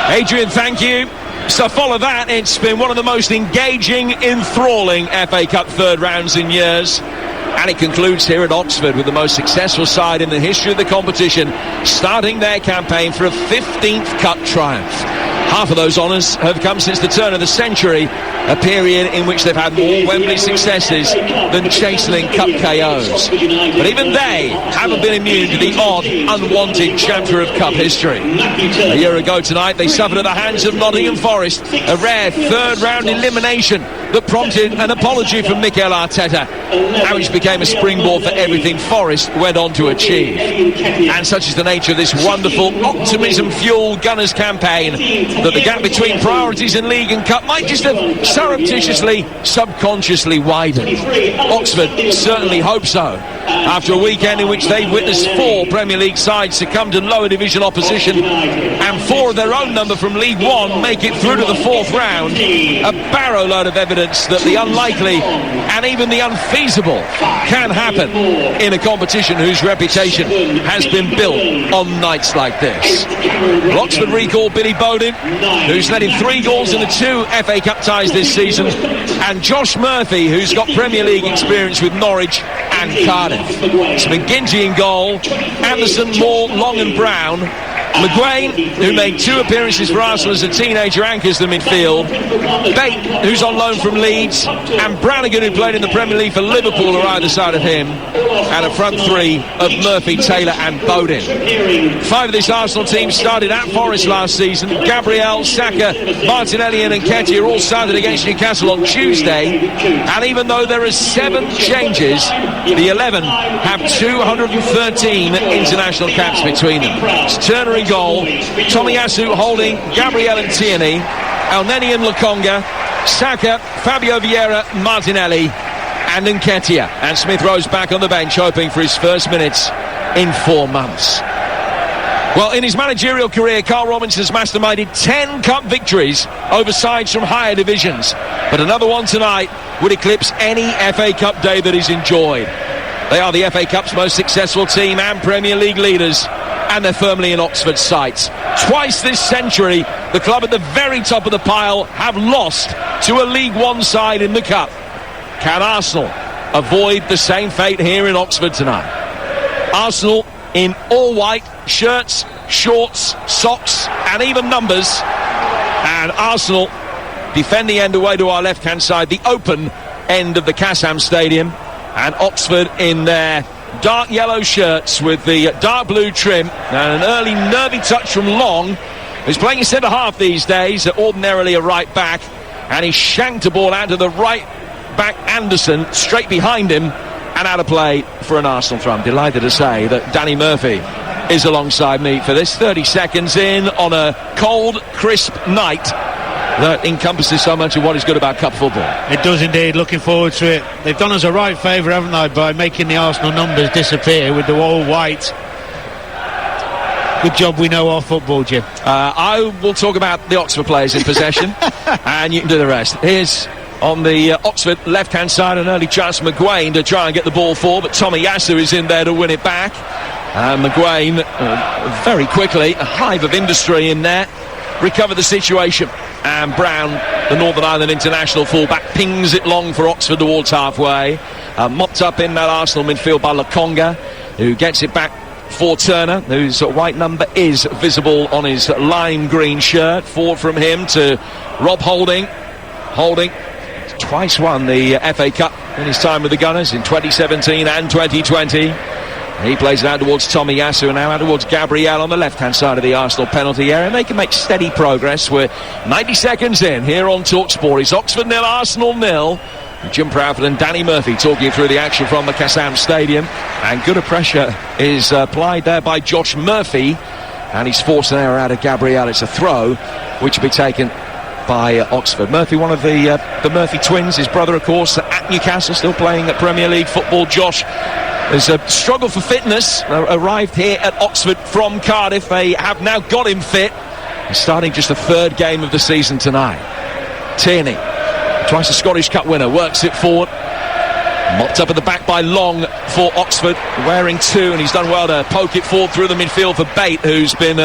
Adrian, thank you. So follow that. It's been one of the most engaging, enthralling FA Cup third rounds in years. And it concludes here at Oxford with the most successful side in the history of the competition, starting their campaign for a 15th Cup triumph. Half of those honours have come since the turn of the century, a period in which they've had more Wembley successes than chastening Cup KOs. But even they haven't been immune to the odd, unwanted chapter of Cup history. A year ago tonight, they suffered at the hands of Nottingham Forest, a rare third-round elimination that prompted an apology from Mikel Arteta, which became a springboard for everything Forest went on to achieve. And such is the nature of this wonderful, optimism-fueled Gunners campaign, that the gap between priorities in League and Cup might just have surreptitiously, subconsciously widened. Oxford certainly hope so. After a weekend in which they've witnessed 4 Premier League sides succumb to lower division opposition, and 4 of their own number from League One make it through to the 4th round, a barrow load of evidence that the unlikely and even the unfeasible can happen in a competition whose reputation has been built on nights like this. Well, Oxford recall Billy Bowden, who's led in 3 goals in the 2 FA Cup ties this season, and Josh Murphy, who's got Premier League experience with Norwich and Cardiff. It's McGinty in goal, Anderson, Moore, Long and Brown. McGuane, who made 2 appearances for Arsenal as a teenager, anchors the midfield. Bate, who's on loan from Leeds, and Brannigan, who played in the Premier League for Liverpool, are either side of him, and a front 3 of Murphy, Taylor and Bowden. 5 of this Arsenal team started at Forest last season. Gabriel, Saka, Martinelli and Nketiah all started against Newcastle on Tuesday, and even though there are 7 changes, the 11 have 213 international caps between them. It's Turner in goal, Tomiyasu holding Gabriel and Tierney, Elneny and Lokonga, Saka, Fabio Vieira, Martinelli and Nketiah. And Smith Rowe's back on the bench, hoping for his first minutes in 4 months. Well, in his managerial career, Carl Robinson's masterminded 10 cup victories over sides from higher divisions, but another one tonight would eclipse any FA Cup day that he's enjoyed. They are the FA Cup's most successful team and Premier League leaders, and they're firmly in Oxford's sights. Twice this century, the club at the very top of the pile have lost to a League One side in the Cup. Can Arsenal avoid the same fate here in Oxford tonight? Arsenal in all white shirts, shorts, socks and even numbers, and Arsenal defending end away to our left hand side, the open end of the Kassam Stadium, and Oxford in their dark yellow shirts with the dark blue trim, and an early nervy touch from Long, who's playing centre half these days, ordinarily a right back, and he shanked a ball out to the right back Anderson, straight behind him, and out of play for an Arsenal throw. I'm delighted to say that Danny Murphy is alongside me for this. 30 seconds in on a cold, crisp night that encompasses so much of what is good about Cup football. It does indeed. Looking forward to it. They've done us a right favour, haven't they, by making the Arsenal numbers disappear with the all white. Good job we know our football, Jim. I will talk about the Oxford players in possession and you can do the rest. Here's on the Oxford left-hand side an early chance for McGuane to try and get the ball forward, but Tomiyasu is in there to win it back. McGuane very quickly, a hive of industry in there, recover the situation, and Brown, the Northern Ireland international fullback, pings it long for Oxford towards halfway, mopped up in that Arsenal midfield by Lokonga, who gets it back for Turner, whose white number is visible on his lime green shirt. Forward from him to Rob Holding twice won the FA Cup in his time with the Gunners in 2017 and 2020. He plays it out towards Tomiyasu and now out towards Gabriel on the left-hand side of the Arsenal penalty area, and they can make steady progress. We're 90 seconds in here on Talksport. It's Oxford 0, Arsenal 0. Jim Proudfoot and Danny Murphy talking through the action from the Kassam Stadium, and good pressure is applied there by Josh Murphy, and he's forced an error out of Gabriel. It's a throw which will be taken by Oxford. Murphy, one of the Murphy twins, his brother of course at Newcastle, still playing at Premier League football. Josh has a struggle for fitness, arrived here at Oxford from Cardiff. They have now got him fit. He's starting just the 3rd game of the season tonight. Tierney, twice a Scottish Cup winner, works it forward, mopped up at the back by Long for Oxford, wearing 2, and he's done well to poke it forward through the midfield for Bate, who's been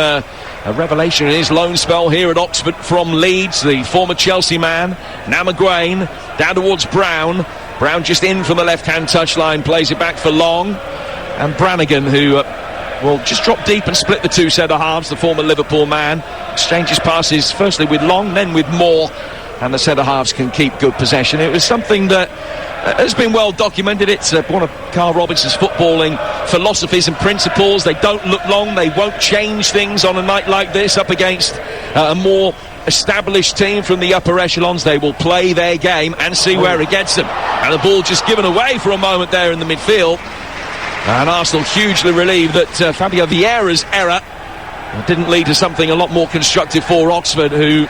A revelation in his loan spell here at Oxford from Leeds, the former Chelsea man. Now McGuane down towards Brown. Brown just in from the left-hand touchline, plays it back for Long. And Brannigan, who will just drop deep and split the two centre-halves, the former Liverpool man. Exchanges passes firstly with Long, then with Moore. And the centre-halves can keep good possession. It was something that has been well documented. It's one of Carl Robinson's footballing philosophies and principles. They don't look long. They won't change things on a night like this up against a more established team from the upper echelons. They will play their game and see where it gets them. And the ball just given away for a moment there in the midfield. And Arsenal hugely relieved that Fabio Vieira's error didn't lead to something a lot more constructive for Oxford, who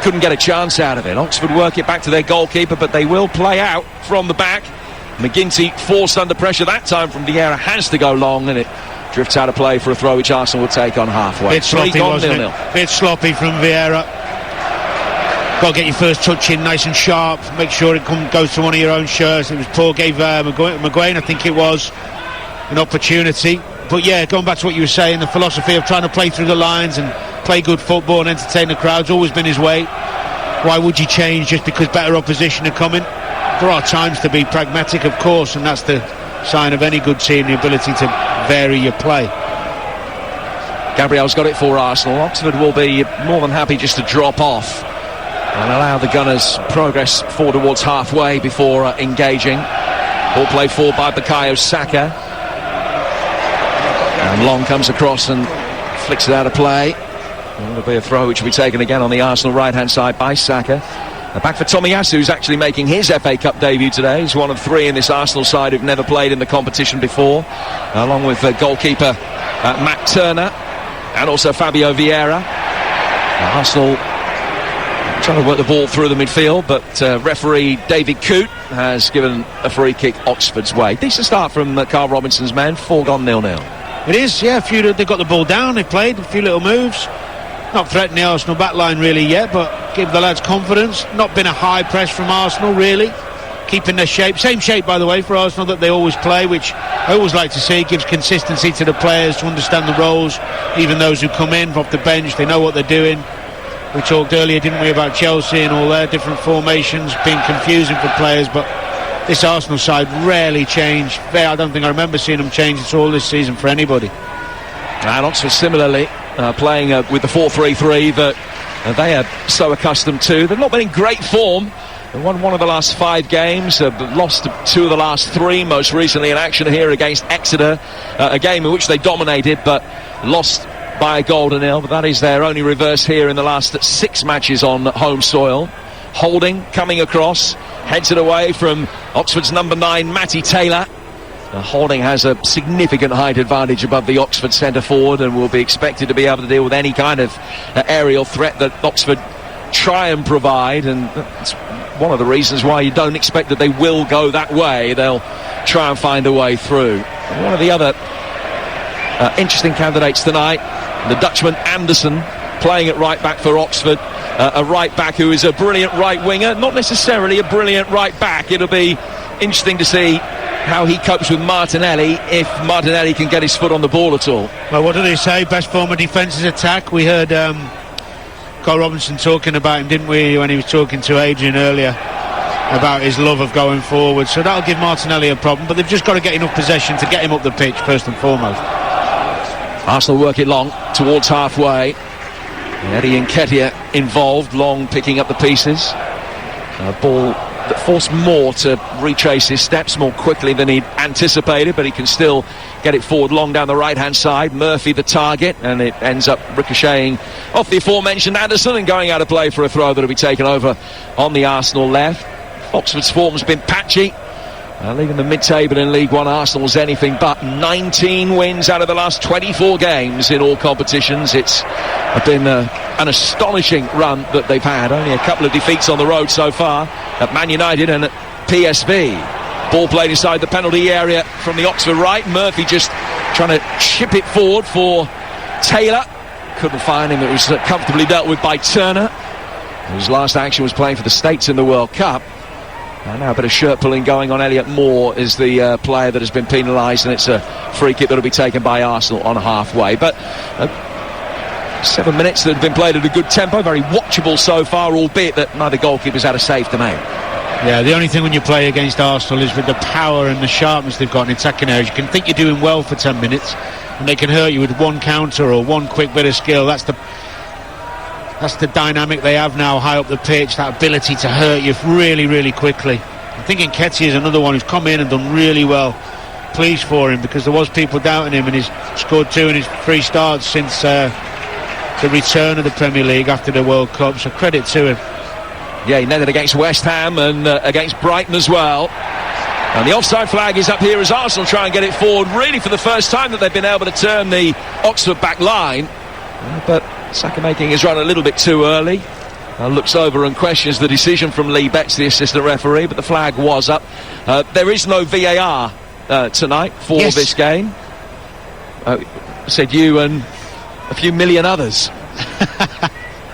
couldn't get a chance out of it. Oxford work it back to their goalkeeper, but they will play out from the back. McGinty forced under pressure that time from Vieira, has to go long, and it drifts out of play for a throw which Arsenal will take on halfway. Bit sloppy, wasn't it? Bit sloppy from Vieira. Got to get your first touch in nice and sharp. Make sure it goes to one of your own shirts. It was poor, gave McGuane, I think it was, an opportunity. But yeah, going back to what you were saying, the philosophy of trying to play through the lines and play good football and entertain the crowd's always been his way. Why would you change just because better opposition are coming? There are times to be pragmatic, of course, and that's the sign of any good team, the ability to vary your play. Gabriel's got it for Arsenal. Oxford will be more than happy just to drop off and allow the Gunners progress forward towards halfway before engaging. Ball played forward by Bukayo Saka. And Long comes across and flicks it out of play. It'll be a throw which will be taken again on the Arsenal right-hand side by Saka. Back for Tomiyasu, who's actually making his FA Cup debut today. He's one of three in this Arsenal side who've never played in the competition before, along with goalkeeper Matt Turner and also Fabio Vieira. Arsenal trying to work the ball through the midfield, but referee David Coote has given a free kick Oxford's way. Decent start from Carl Robinson's men, 4-0 0-0. It is, yeah. They got the ball down, they played a few little moves. Not threatening the Arsenal back line really yet, but give the lads confidence. Not been a high press from Arsenal really. Keeping their shape. Same shape, by the way, for Arsenal that they always play, which I always like to see. It gives consistency to the players to understand the roles. Even those who come in off the bench, they know what they're doing. We talked earlier, didn't we, about Chelsea and all their different formations being confusing for players, but this Arsenal side rarely change. I don't think I remember seeing them change at all this season for anybody. And Oxford similarly playing with the 4-3-3 that they are so accustomed to. They've not been in great form. They won one of the last 5 games, lost 2 of the last 3, most recently in action here against Exeter, a game in which they dominated but lost by a goal to nil. But that is their only reverse here in the last 6 matches on home soil. Holding, coming across, heads it away from Oxford's number 9, Matty Taylor. Holding has a significant height advantage above the Oxford centre forward and will be expected to be able to deal with any kind of aerial threat that Oxford try and provide, and that's one of the reasons why you don't expect that they will go that way. They'll try and find a way through. And one of the other interesting candidates tonight, the Dutchman Anderson, playing at right back for Oxford, a right back who is a brilliant right winger, not necessarily a brilliant right back. It'll be interesting to see how he copes with Martinelli, if Martinelli can get his foot on the ball at all. Well, what do they say? Best form of defence is attack. We heard Carl Robinson talking about him, didn't we, when he was talking to Adrian earlier about his love of going forward. So that'll give Martinelli a problem, but they've just got to get enough possession to get him up the pitch first and foremost. Arsenal work it long towards halfway. Eddie Nketiah involved, Long picking up the pieces. Ball that forced Moore to retrace his steps more quickly than he'd anticipated, but he can still get it forward long down the right-hand side. Murphy the target, and it ends up ricocheting off the aforementioned Anderson and going out of play for a throw that'll be taken over on the Arsenal left. Oxford's form's been patchy. Leaving the mid-table in League One, Arsenal's anything but. 19 wins out of the last 24 games in all competitions. It's been an astonishing run that they've had. Only a couple of defeats on the road so far at Man United and at PSV. Ball played inside the penalty area from the Oxford right. Murphy just trying to chip it forward for Taylor. Couldn't find him. It was comfortably dealt with by Turner, whose last action was playing for the States in the World Cup. And now a bit of shirt pulling going on. Elliot Moore is the player that has been penalised, and it's a free kick that will be taken by Arsenal on halfway. But 7 minutes that have been played at a good tempo, very watchable so far, albeit that neither goalkeeper's had a save to make. Yeah, the only thing when you play against Arsenal is with the power and the sharpness they've got in attacking areas. You can think you're doing well for 10 minutes, and they can hurt you with one counter or one quick bit of skill. That's the dynamic they have now high up the pitch, that ability to hurt you really, really quickly. I'm thinking Nketiah is another one who's come in and done really well. Pleased for him, because there was people doubting him, and he's scored 2 in his 3 starts since the return of the Premier League after the World Cup, so credit to him. Yeah, he netted against West Ham and against Brighton as well. And the offside flag is up here as Arsenal try and get it forward, really for the first time that they've been able to turn the Oxford back line. But Saka making his run a little bit too early. Looks over and questions the decision from Lee Betts, the assistant referee, but the flag was up. There is no VAR tonight for this game. Said you and a few million others.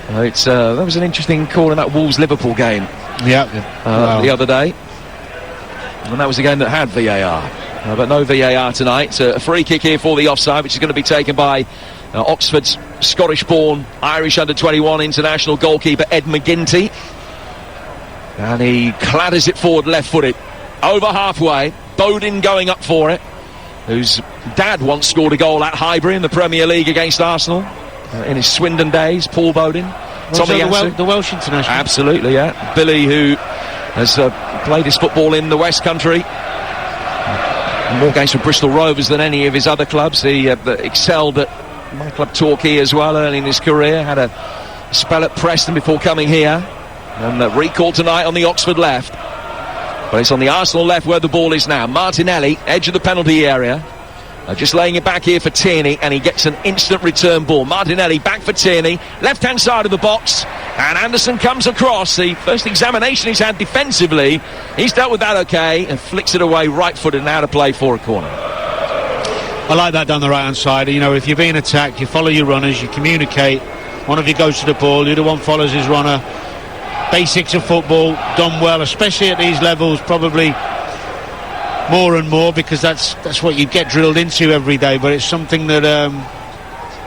That was an interesting call in that Wolves-Liverpool game the other day. And that was the game that had VAR. But no VAR tonight. A free kick here for the offside, which is going to be taken by Oxford's Scottish-born Irish under-21 international goalkeeper Ed McGinty. And he clatters it forward left-footed. Over halfway. Bodin going up for it, whose dad once scored a goal at Highbury in the Premier League against Arsenal in his Swindon days. Paul Bodin. Tommy Yasu. The Welsh international. Absolutely, yeah. Billy, who has played his football in the West Country. More games for Bristol Rovers than any of his other clubs. He excelled at my club Torquay as well early in his career. Had a spell at Preston before coming here. And recall tonight on the Oxford left. But it's on the Arsenal left where the ball is now. Martinelli, edge of the penalty area. Just laying it back here for Tierney, and he gets an instant return ball. Martinelli back for Tierney, left-hand side of the box, and Anderson comes across. The first examination he's had defensively, he's dealt with that okay, and flicks it away right-footed, now to play for a corner. I like that down the right-hand side. You know, if you're being attacked, you follow your runners, you communicate. One of you goes to the ball, the other one follows his runner. Basics of football done well, especially at these levels, probably more and more, because that's what you get drilled into every day. But it's something that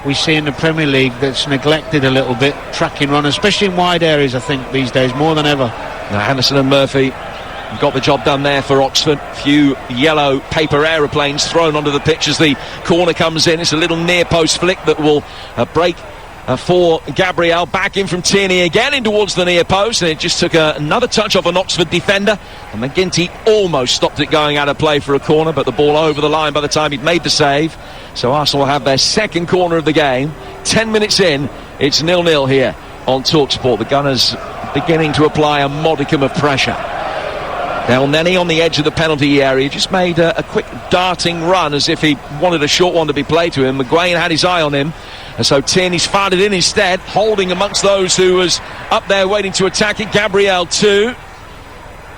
we see in the Premier League that's neglected a little bit, tracking runners, especially in wide areas, I think, these days, more than ever. Now, Anderson and Murphy got the job done there for Oxford. A few yellow paper aeroplanes thrown onto the pitch as the corner comes in. It's a little near post flick that will break for Gabriel. Back in from Tierney again in towards the near post, and it just took another touch off an Oxford defender, and McGinty almost stopped it going out of play for a corner, but the ball over the line by the time he'd made the save. So Arsenal will have their second corner of the game. 10 minutes in, it's 0-0 here on Talksport. The Gunners beginning to apply a modicum of pressure. Now Nenny on the edge of the penalty area just made a quick darting run as if he wanted a short one to be played to him. McGuane had his eye on him, and so Tierney's fired it in instead, holding amongst those who was up there waiting to attack it. Gabriel too.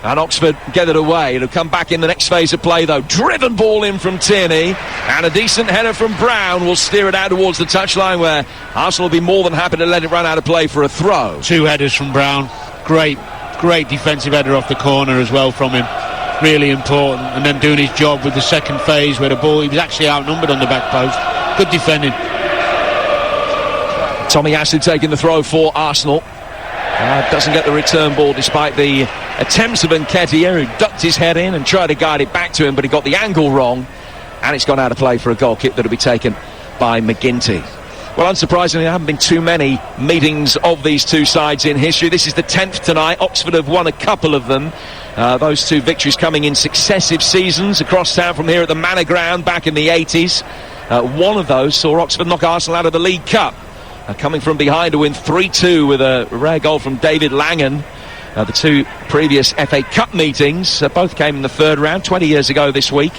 And Oxford get it away. It'll come back in the next phase of play though. Driven ball in from Tierney, and a decent header from Brown will steer it out towards the touchline, where Arsenal will be more than happy to let it run out of play for a throw. 2 headers from Brown. Great defensive header off the corner as well from him. Really important. And then doing his job with the second phase where the ball, he was actually outnumbered on the back post. Good defending. Tommy Yasu taking the throw for Arsenal. Doesn't get the return ball despite the attempts of Nketiah, who ducked his head in and tried to guide it back to him, but he got the angle wrong, and it's gone out of play for a goal kick that'll be taken by McGinty. Well, unsurprisingly, there haven't been too many meetings of these two sides in history. This is the 10th tonight. Oxford have won a couple of them. Those two victories coming in successive seasons across town from here at the Manor Ground back in the 80s. One of those saw Oxford knock Arsenal out of the League Cup, coming from behind to win 3-2 with a rare goal from David Langan. The two previous FA Cup meetings both came in the third round, 20 years ago this week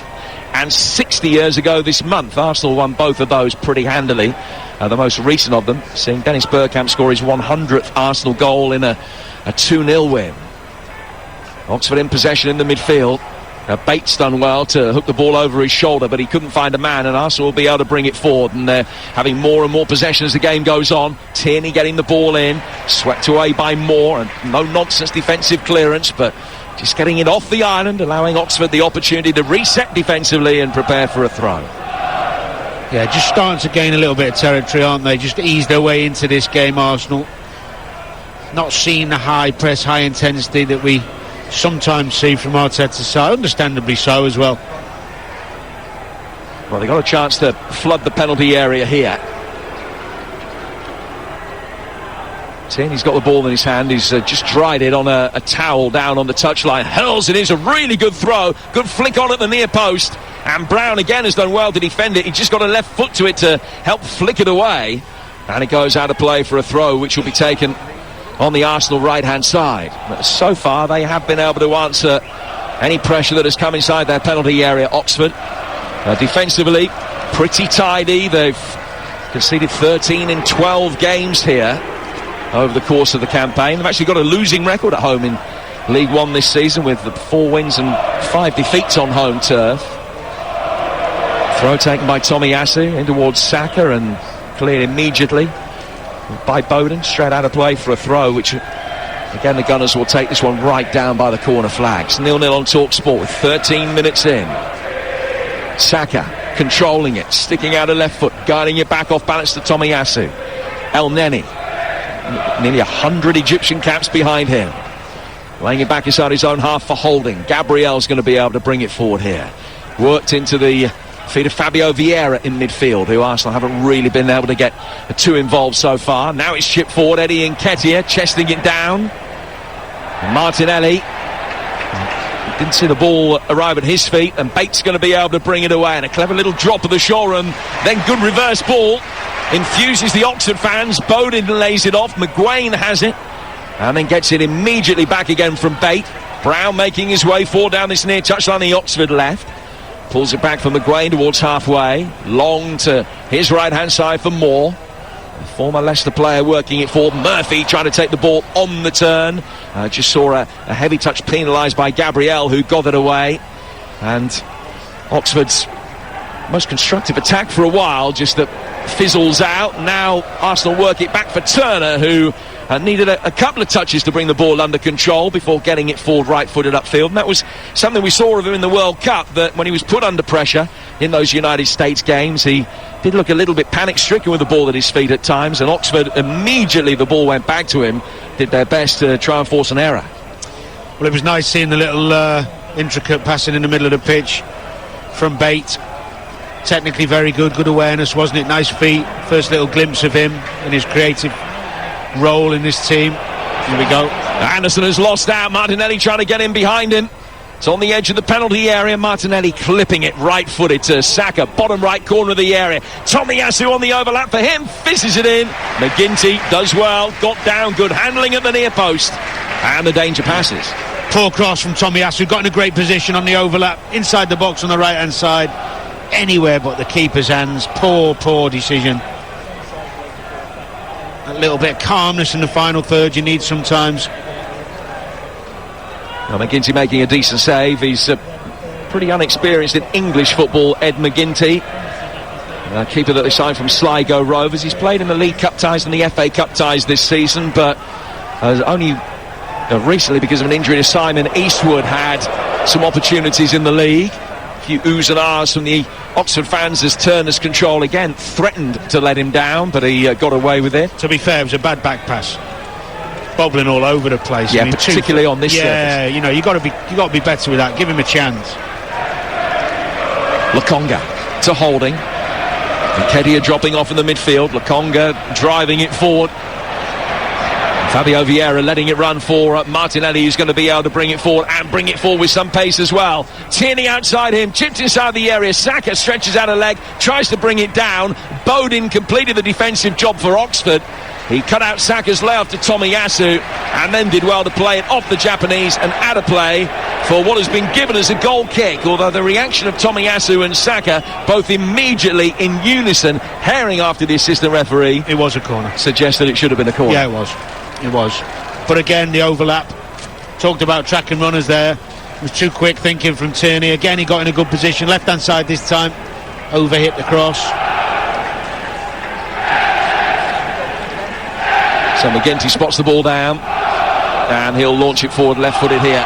and 60 years ago this month. Arsenal won both of those pretty handily. The most recent of them seeing Dennis Bergkamp score his 100th Arsenal goal in a 2-0 win. Oxford in possession in the midfield. Bates done well to hook the ball over his shoulder, but he couldn't find a man, and Arsenal will be able to bring it forward, and they're having more and more possession as the game goes on. Tierney getting the ball in, swept away by Moore, and no nonsense defensive clearance, but just getting it off the island, allowing Oxford the opportunity to reset defensively and prepare for a throw. Yeah, just starting to gain a little bit of territory, aren't they? Just ease their way into this game, Arsenal. Not seeing the high press, high intensity that we sometimes see from Arteta's side, understandably so as well. Well, they got a chance to flood the penalty area here. He's got the ball in his hand. He's just dried it on a towel down on the touchline. Hurls it is a really good throw. Good flick on at the near post. And Brown again has done well to defend it. He just got a left foot to it to help flick it away. And it goes out of play for a throw, which will be taken on the Arsenal right-hand side. But so far, they have been able to answer any pressure that has come inside their penalty area, Oxford. Defensively, pretty tidy. They've conceded 13 in 12 games here over the course of the campaign. They've actually got a losing record at home in League One this season, with 4 wins and 5 defeats on home turf. Throw taken by Tomiyasu in towards Saka and cleared immediately by Bowden, straight out of play for a throw, which again the Gunners will take this one right down by the corner flags. 0-0 on Talksport with 13 minutes in. Saka controlling it, sticking out a left foot, guiding it back off balance to Tomiyasu. El Neni, nearly 100 Egyptian caps behind him, laying it back inside his own half for holding. Gabriel's going to be able to bring it forward here. Worked into the feet of Fabio Vieira in midfield, who Arsenal haven't really been able to get too involved so far. Now it's chipped forward. Eddie Nketiah chesting it down. Martinelli didn't see the ball arrive at his feet, and Bates going to be able to bring it away. And a clever little drop of the shore, and then good reverse ball. Infuses the Oxford fans. Bowden lays it off. McGuane has it, and then gets it immediately back again from Bate. Brown making his way forward down this near touchline, the Oxford left. Pulls it back for McGuane towards halfway. Long to his right-hand side for Moore. A former Leicester player working it forward. Murphy trying to take the ball on the turn. Just saw a heavy touch penalised by Gabriel, who got it away. And Oxford's most constructive attack for a while just fizzles out. Now Arsenal work it back for Turner, who needed a couple of touches to bring the ball under control before getting it forward right-footed upfield. And that was something we saw of him in the World Cup, that when he was put under pressure in those United States games, he did look a little bit panic-stricken with the ball at his feet at times, and Oxford, immediately the ball went back to him, did their best to try and force an error. Well, it was nice seeing the little intricate passing in the middle of the pitch from Bate. Technically very good awareness, wasn't it? Nice feet. First little glimpse of him and his creative role in this team. Here we go. Anderson has lost out. Martinelli trying to get in behind him. It's on the edge of the penalty area. Martinelli clipping it right-footed to Saka, bottom right corner of the area. Tomiyasu on the overlap for him, fizzes it in. McGinty does well, got down, good handling at the near post, and the danger passes. Poor cross from Tomiyasu, got in a great position on the overlap, inside the box on the right-hand side, anywhere but the keeper's hands. Poor decision. A little bit of calmness in the final third you need sometimes. Well, McGinty making a decent save. He's pretty unexperienced in English football, Ed McGinty, keeper that they signed from Sligo Rovers. He's played in the League Cup ties and the FA Cup ties this season, but only recently, because of an injury to Simon Eastwood, had some opportunities in the league. A few oohs and ahs from the Oxford fans as Turner's control again threatened to let him down, but he got away with it. To be fair, it was a bad back pass, bobbling all over the place. Yeah, particularly on this surface. Yeah, you know, you got to be better with that. Give him a chance. Lokonga to Holding. Nketiah dropping off in the midfield. Lokonga driving it forward. Fabio Vieira letting it run for Martinelli, who's going to be able to bring it forward, and bring it forward with some pace as well. Tierney outside him, chipped inside the area. Saka stretches out a leg, tries to bring it down. Bowden completed the defensive job for Oxford. He cut out Saka's layoff to Tomiyasu, and then did well to play it off the Japanese and out of play for what has been given as a goal kick, although the reaction of Tomiyasu and Saka, both immediately in unison, herring after the assistant referee. It was a corner. Suggests that it should have been a corner. Yeah, it was. But again, the overlap. Talked about track and runners there. It was too quick thinking from Tierney. Again, he got in a good position. Left-hand side this time. Overhit the cross. So McGinty spots the ball down, and he'll launch it forward left-footed here.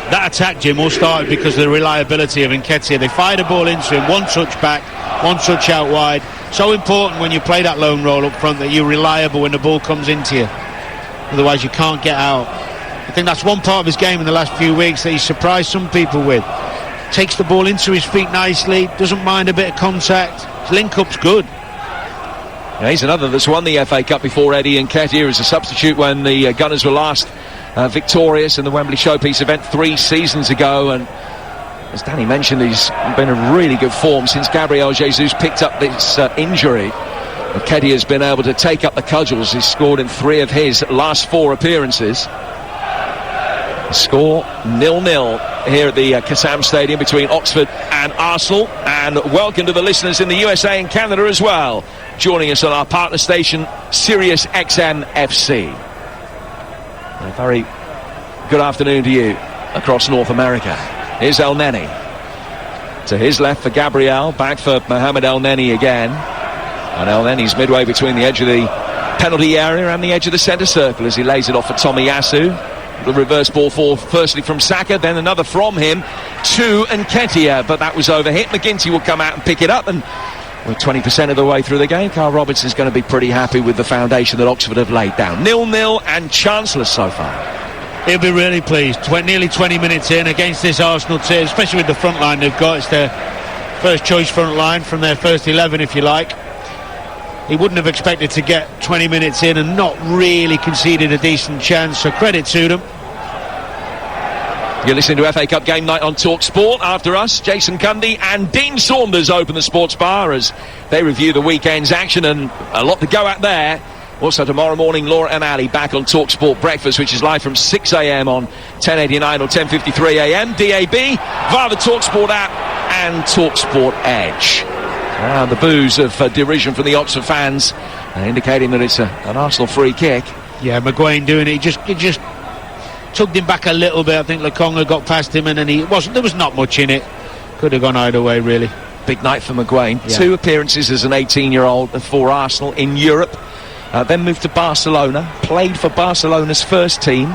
That attack, Jim, all started because of the reliability of Nketiah. They fired a ball into him, one touch back, one touch out wide. So important when you play that lone role up front that you're reliable when the ball comes into you. Otherwise you can't get out. I think that's one part of his game in the last few weeks that he's surprised some people with. Takes the ball into his feet nicely, doesn't mind a bit of contact. His link-up's good. Yeah, he's another that's won the FA Cup before. Eddie Nketiah as a substitute when the Gunners were last victorious in the Wembley Showpiece event 3 seasons ago. And as Danny mentioned, he's been in really good form since Gabriel Jesus picked up this injury. Nketiah has been able to take up the cudgels. He's scored in 3 of his last 4 appearances. Score 0-0 here at the Kassam Stadium between Oxford and Arsenal. And welcome to the listeners in the USA and Canada as well, joining us on our partner station Sirius XM FC. A very good afternoon to you across North America. Here's El Neni to his left for Gabriel, back for Mohamed El Neni again, and El Neni's midway between the edge of the penalty area and the edge of the centre circle as he lays it off for Tomiyasu. The reverse ball firstly from Saka, then another from him to Nketiah, but that was overhit. McGinty will come out and pick it up, and we're 20% of the way through the game. Carl Robinson's going to be pretty happy with the foundation that Oxford have laid down. 0-0 and chanceless so far. He'll be really pleased. Nearly 20 minutes in against this Arsenal team, especially with the front line they've got. It's their first choice front line from their first 11, if you like. He wouldn't have expected to get 20 minutes in and not really conceded a decent chance, so credit to them. You're listening to FA Cup Game Night on Talksport. After us, Jason Cundy and Dean Saunders open the sports bar as they review the weekend's action, and a lot to go at there. Also tomorrow morning, Laura and Ali back on Talksport Breakfast, which is live from 6 a.m. on 1089 or 1053 a.m. DAB, via the Talksport app and Talksport Edge. The boos of derision from the Oxford fans, indicating that it's an Arsenal free kick. Yeah, Maguire doing it. He just tugged him back a little bit. I think Lokonga got past him, and then there was not much in it. Could have gone either way, really. Big night for Maguire. Yeah. 2 appearances as an 18-year-old for Arsenal in Europe. Then moved to Barcelona, played for Barcelona's first team,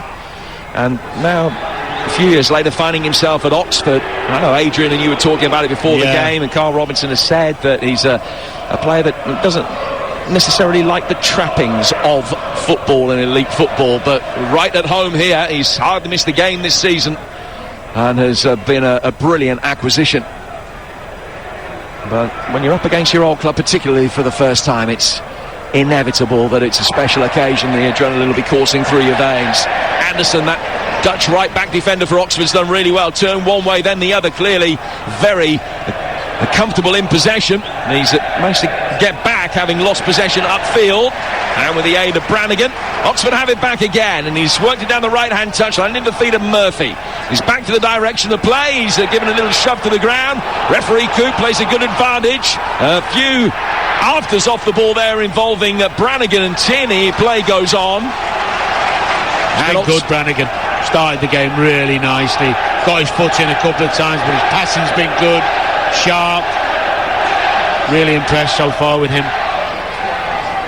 and now a few years later finding himself at Oxford. I know Adrian and you were talking about it before the game, and Carl Robinson has said that he's a player that doesn't necessarily like the trappings of football and elite football, but right at home here, he's hardly missed a game this season and has been a brilliant acquisition. But when you're up against your old club, particularly for the first time, it's inevitable that it's a special occasion. The adrenaline will be coursing through your veins. Anderson, that Dutch right back defender for Oxford's done really well. Turned one way then the other, clearly very comfortable in possession. And he's managed to get back, having lost possession upfield, and with the aid of Brannigan, Oxford have it back again, and he's worked it down the right hand touchline into the feet of Murphy. He's back to the direction of play. He's given a little shove to the ground. Referee Coop plays a good advantage. A few afters off the ball there involving Brannigan and Tierney. Play goes on. And good Brannigan started the game really nicely, got his foot in a couple of times, but his passing's been good, sharp. Really impressed so far with him.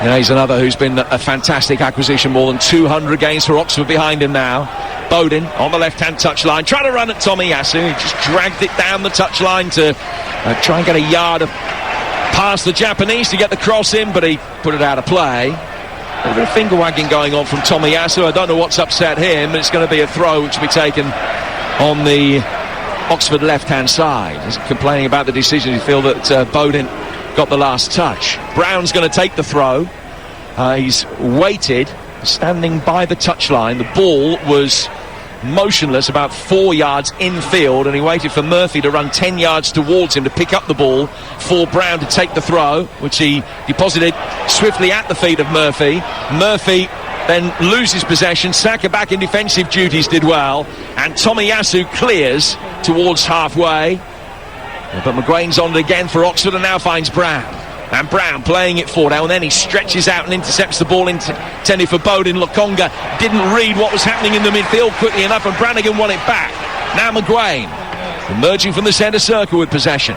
Yeah, he's another who's been a fantastic acquisition. More than 200 games for Oxford behind him now. Bowden on the left-hand touchline, trying to run at Tomiyasu. He just dragged it down the touchline to try and get a yard past the Japanese to get the cross in, but he put it out of play. A bit of finger wagging going on from Tomiyasu. I don't know what's upset him, but it's going to be a throw which will be taken on the Oxford left-hand side. He's complaining about the decision. He feel that Bowden got the last touch. Brown's going to take the throw. He's waited, standing by the touchline. The ball was motionless about 4 yards infield, and he waited for Murphy to run 10 yards towards him to pick up the ball for Brown to take the throw, which he deposited swiftly at the feet of Murphy. Murphy then loses possession. Saka back in defensive duties, did well, and Tomiyasu clears towards halfway, but McGuane's on it again for Oxford and now finds Brown. And Brown playing it forward. And then he stretches out and intercepts the ball intended for Bowden. Lokonga didn't read what was happening in the midfield quickly enough, and Brannigan won it back. Now McGuane emerging from the centre circle with possession.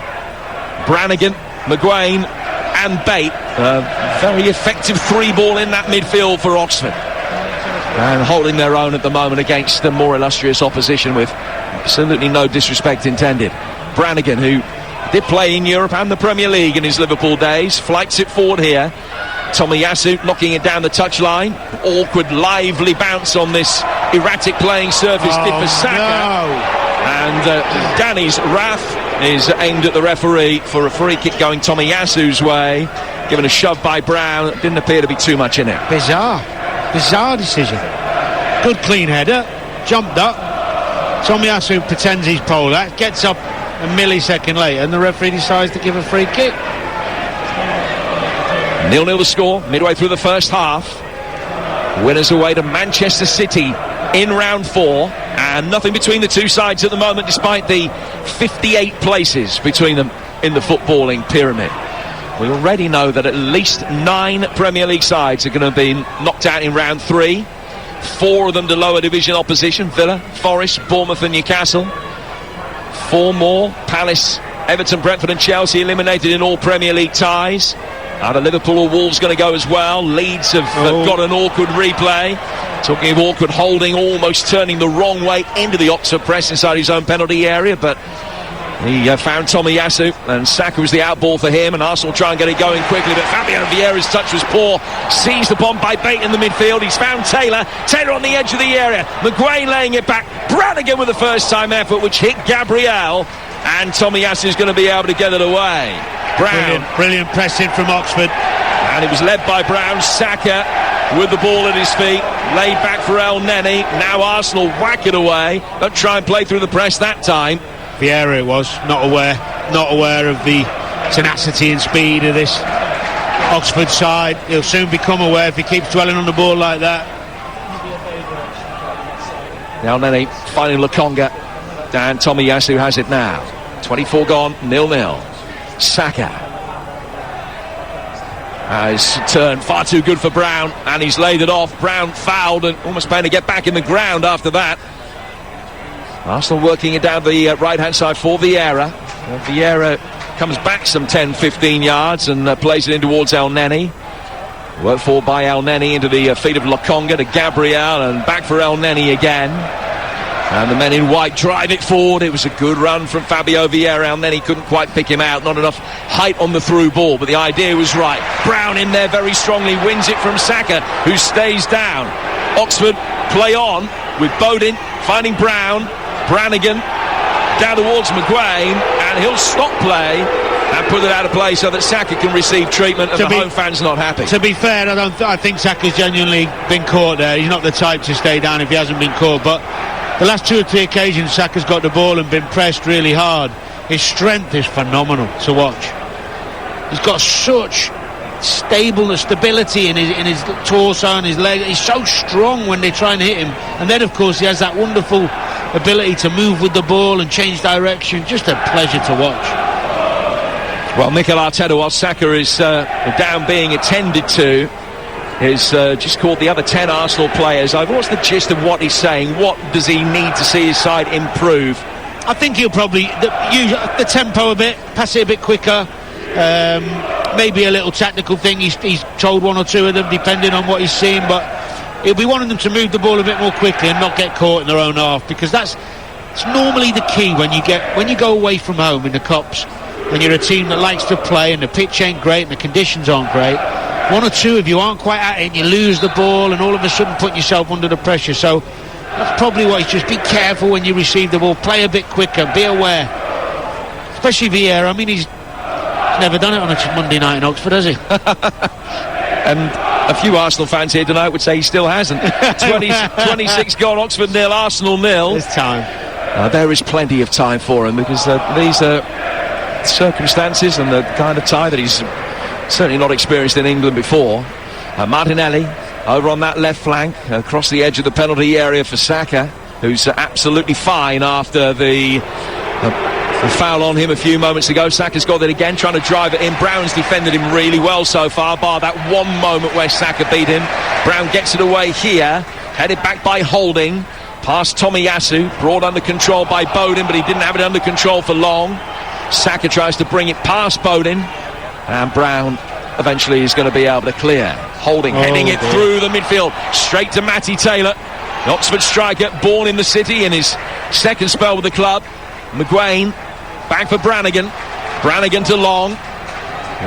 Brannigan, McGuane and Bate. Very effective 3-ball in that midfield for Oxford. And holding their own at the moment against the more illustrious opposition with absolutely no disrespect intended. Brannigan, who Did play in Europe and the Premier League in his Liverpool days. Flights it forward here. Tomiyasu knocking it down the touchline. Awkward, lively bounce on this erratic playing surface. Did for Saka. No. And Danny's wrath is aimed at the referee for a free kick going Tomiyasu's way. Given a shove by Brown. Didn't appear to be too much in it. Bizarre decision. Good clean header. Jumped up. Tomiyasu pretends he's pulled that. Gets up a millisecond later and the referee decides to give a free kick. 0-0 the score, midway through the first half. Winners away to Manchester City in round 4, and nothing between the two sides at the moment, despite the 58 places between them in the footballing pyramid. We already know that at least 9 Premier League sides are going to be knocked out in round 3. 4 of them to lower division opposition: Villa, Forest, Bournemouth and Newcastle. 4 more: Palace, Everton, Brentford and Chelsea eliminated in all Premier League ties. Either Liverpool or Wolves going to go as well. Leeds have got an awkward replay. Talking of awkward holding, almost turning the wrong way into the Oxford press inside his own penalty area, but he found Tomiyasu, and Saka was the outball for him, and Arsenal try and get it going quickly, but Fabio Vieira's touch was poor. Seized upon by Bate in the midfield. He's found Taylor on the edge of the area. Maguire laying it back. Brannigan with the first time effort, which hit Gabriel, and Tomiyasu is going to be able to get it away. Brown. Brilliant pressing from Oxford. And it was led by Brown. Saka with the ball at his feet, laid back for El Neni. Now Arsenal whack it away. Don't try and play through the press that time. Vieira it was, not aware of the tenacity and speed of this Oxford side. He'll soon become aware if he keeps dwelling on the ball like that. El Neni finding Lokonga, and Tomiyasu has it now. 24 gone, 0-0. Saka has turned far too good for Brown, and he's laid it off. Brown fouled and almost trying to get back in the ground after that. Arsenal working it down the right-hand side for Vieira. Vieira comes back some 10-15 yards and plays it in towards El Neni. Worked forward by El Neni into the feet of Lokonga to Gabriel, and back for El Neni again. And the men in white drive it forward. It was a good run from Fabio Vieira, and then he couldn't quite pick him out. Not enough height on the through ball, but the idea was right. Brown in there very strongly, wins it from Saka, who stays down. Oxford play on with Bodin finding Brown. Brannigan down towards McGuane, and he'll stop play and put it out of play so that Saka can receive treatment, and the home fans not happy. To be fair, I think Saka's genuinely been caught there. He's not the type to stay down if he hasn't been caught, but the last 2 or 3 occasions Saka's got the ball and been pressed really hard. His strength is phenomenal to watch. He's got such stability in his torso and his leg. He's so strong when they try and hit him, and then of course he has that wonderful ability to move with the ball and change direction. Just a pleasure to watch. Well, Mikel Arteta, while Saka is down being attended to, is just called the other 10 Arsenal players over. What's the gist of what he's saying? What does he need to see his side improve? I think he'll probably use the tempo a bit, pass it a bit quicker. Maybe a little tactical thing. He's told 1 or 2 of them, depending on what he's seeing, but he'll be wanting them to move the ball a bit more quickly and not get caught in their own half, because it's normally the key when you go away from home in the Cups, when you're a team that likes to play and the pitch ain't great and the conditions aren't great. 1 or 2 of you aren't quite at it and you lose the ball, and all of a sudden put yourself under the pressure. So that's probably what he's just be careful when you receive the ball, play a bit quicker, be aware. Especially Vieira. I mean, he's never done it on a Monday night in Oxford, has he? And a few Arsenal fans here tonight would say he still hasn't. 26 gone, Oxford 0, Arsenal 0. There's time. There is plenty of time for him, because these are circumstances and the kind of tie that he's certainly not experienced in England before. Martinelli over on that left flank, across the edge of the penalty area for Saka, who's absolutely fine after the foul on him a few moments ago. Saka's got it again, trying to drive it in. Brown's defended him really well so far, bar that one moment where Saka beat him. Brown gets it away here, headed back by Holding, past Tomiyasu, brought under control by Bodin, but he didn't have it under control for long. Saka tries to bring it past Bodin, and Brown eventually is going to be able to clear. Holding, heading it through the midfield, straight to Matty Taylor, the Oxford striker, born in the city in his second spell with the club. McGuane, back for Brannigan. Brannigan to Long.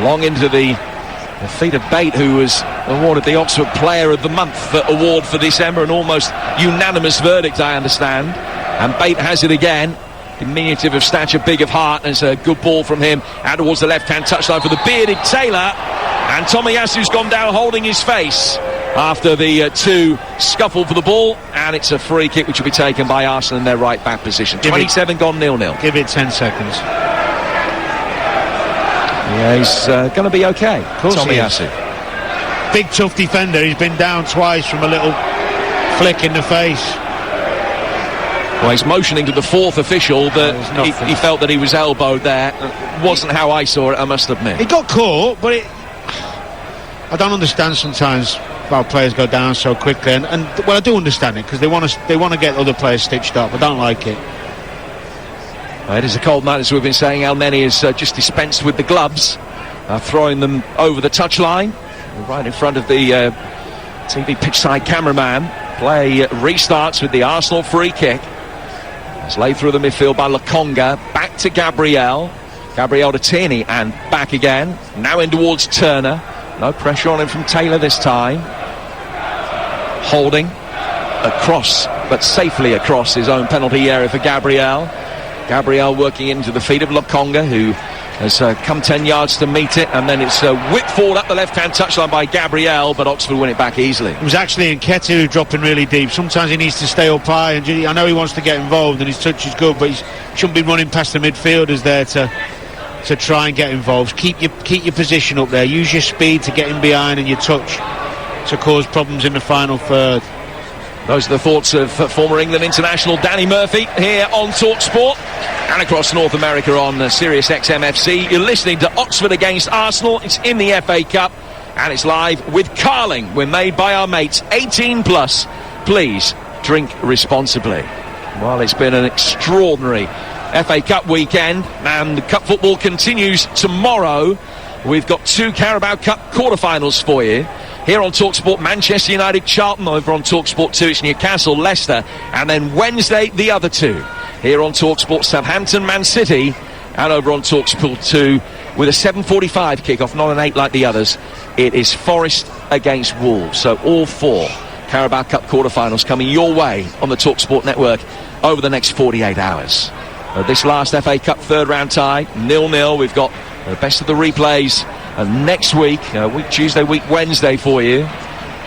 Long into the feet of Bate, who was awarded the Oxford Player of the Month award for December, an almost unanimous verdict, I understand. And Bate has it again. Diminutive of stature, big of heart. There's a good ball from him out towards the left-hand touchline for the bearded Taylor. And Tomiyasu's gone down holding his face after the two scuffle for the ball. And it's a free kick which will be taken by Arsenal in their right-back position. 27 gone 0-0. Give it 10 seconds. Yeah, he's going to be okay. Tomiyasu. Big tough defender. He's been down twice from a little flick in the face. Well, he's motioning to the fourth official that he felt that he was elbowed there. Wasn't how I saw it, I must admit. He got caught, but I don't understand sometimes how players go down so quickly. And well, I do understand it, because they want to get other players stitched up. I don't like it. Well, it is a cold night, as we've been saying. El Neni has just dispensed with the gloves, throwing them over the touchline, right in front of the TV pitchside cameraman. Play restarts with the Arsenal free kick. It's laid through the midfield by Lokonga. Back to Gabriel. Gabriel to Tierney and back again. Now in towards Turner. No pressure on him from Taylor this time. Holding across, but safely across his own penalty area for Gabriel. Gabriel working into the feet of Lokonga, who has come 10 yards to meet it, and then it's whipped forward up the left-hand touchline by Gabriel, but Oxford win it back easily. It was actually Nketiah dropping really deep. Sometimes he needs to stay up high, and I know he wants to get involved, and his touch is good, but he shouldn't be running past the midfielders there to try and get involved. Keep your position up there. Use your speed to get in behind and your touch to cause problems in the final third. Those are the thoughts of former England international Danny Murphy here on Talksport and across North America on Sirius XM FC. You're listening to Oxford against Arsenal. It's in the FA Cup and it's live with Carling. We're made by our mates, 18 plus. Please drink responsibly. Well, it's been an extraordinary FA Cup weekend, and the cup football continues tomorrow. We've got two Carabao Cup quarterfinals for you. Here on TalkSport, Manchester United, Charlton. Over on TalkSport 2, it's Newcastle, Leicester. And then Wednesday, the other two. Here on TalkSport, Southampton, Man City. And over on TalkSport 2, with a 7:45 kickoff, not an 8 like the others, it is Forest against Wolves. So all four Carabao Cup quarterfinals coming your way on the TalkSport network over the next 48 hours. This last FA Cup third round tie, 0-0. We've got the best of the replays next week, week Tuesday, week Wednesday for you.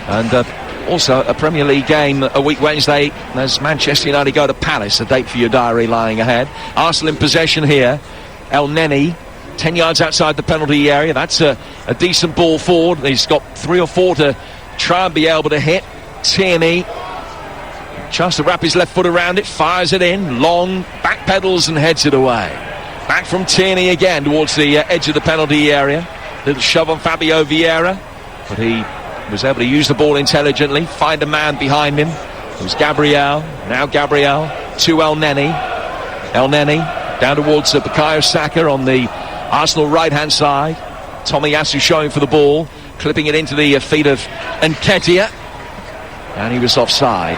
And also a Premier League game a week Wednesday as Manchester United go to Palace. A date for your diary lying ahead. Arsenal in possession here. El Neni, 10 yards outside the penalty area. That's a decent ball forward. He's got 3 or 4 to try and be able to hit. Tierney, chance to wrap his left foot around it, fires it in. Long, back pedals and heads it away. Back from Tierney again towards the edge of the penalty area. Little shove on Fabio Vieira, but he was able to use the ball intelligently, find a man behind him. It was Gabriel. Now Gabriel to El Neni. El Neni down towards Bukayo Saka on the Arsenal right-hand side. Tomiyasu showing for the ball, clipping it into the feet of Nketiah. And he was offside.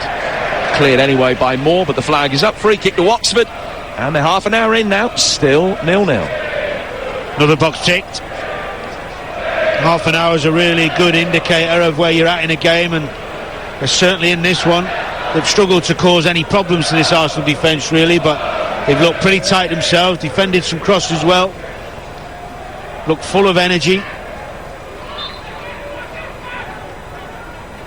Cleared anyway by Moore, but the flag is up. Free kick to Oxford. And they're half an hour in now, still 0-0. Another box ticked. Half an hour is a really good indicator of where you're at in a game, and they're certainly in this one. They've struggled to cause any problems to this Arsenal defence, really, but they've looked pretty tight themselves, defended some crosses well, looked full of energy.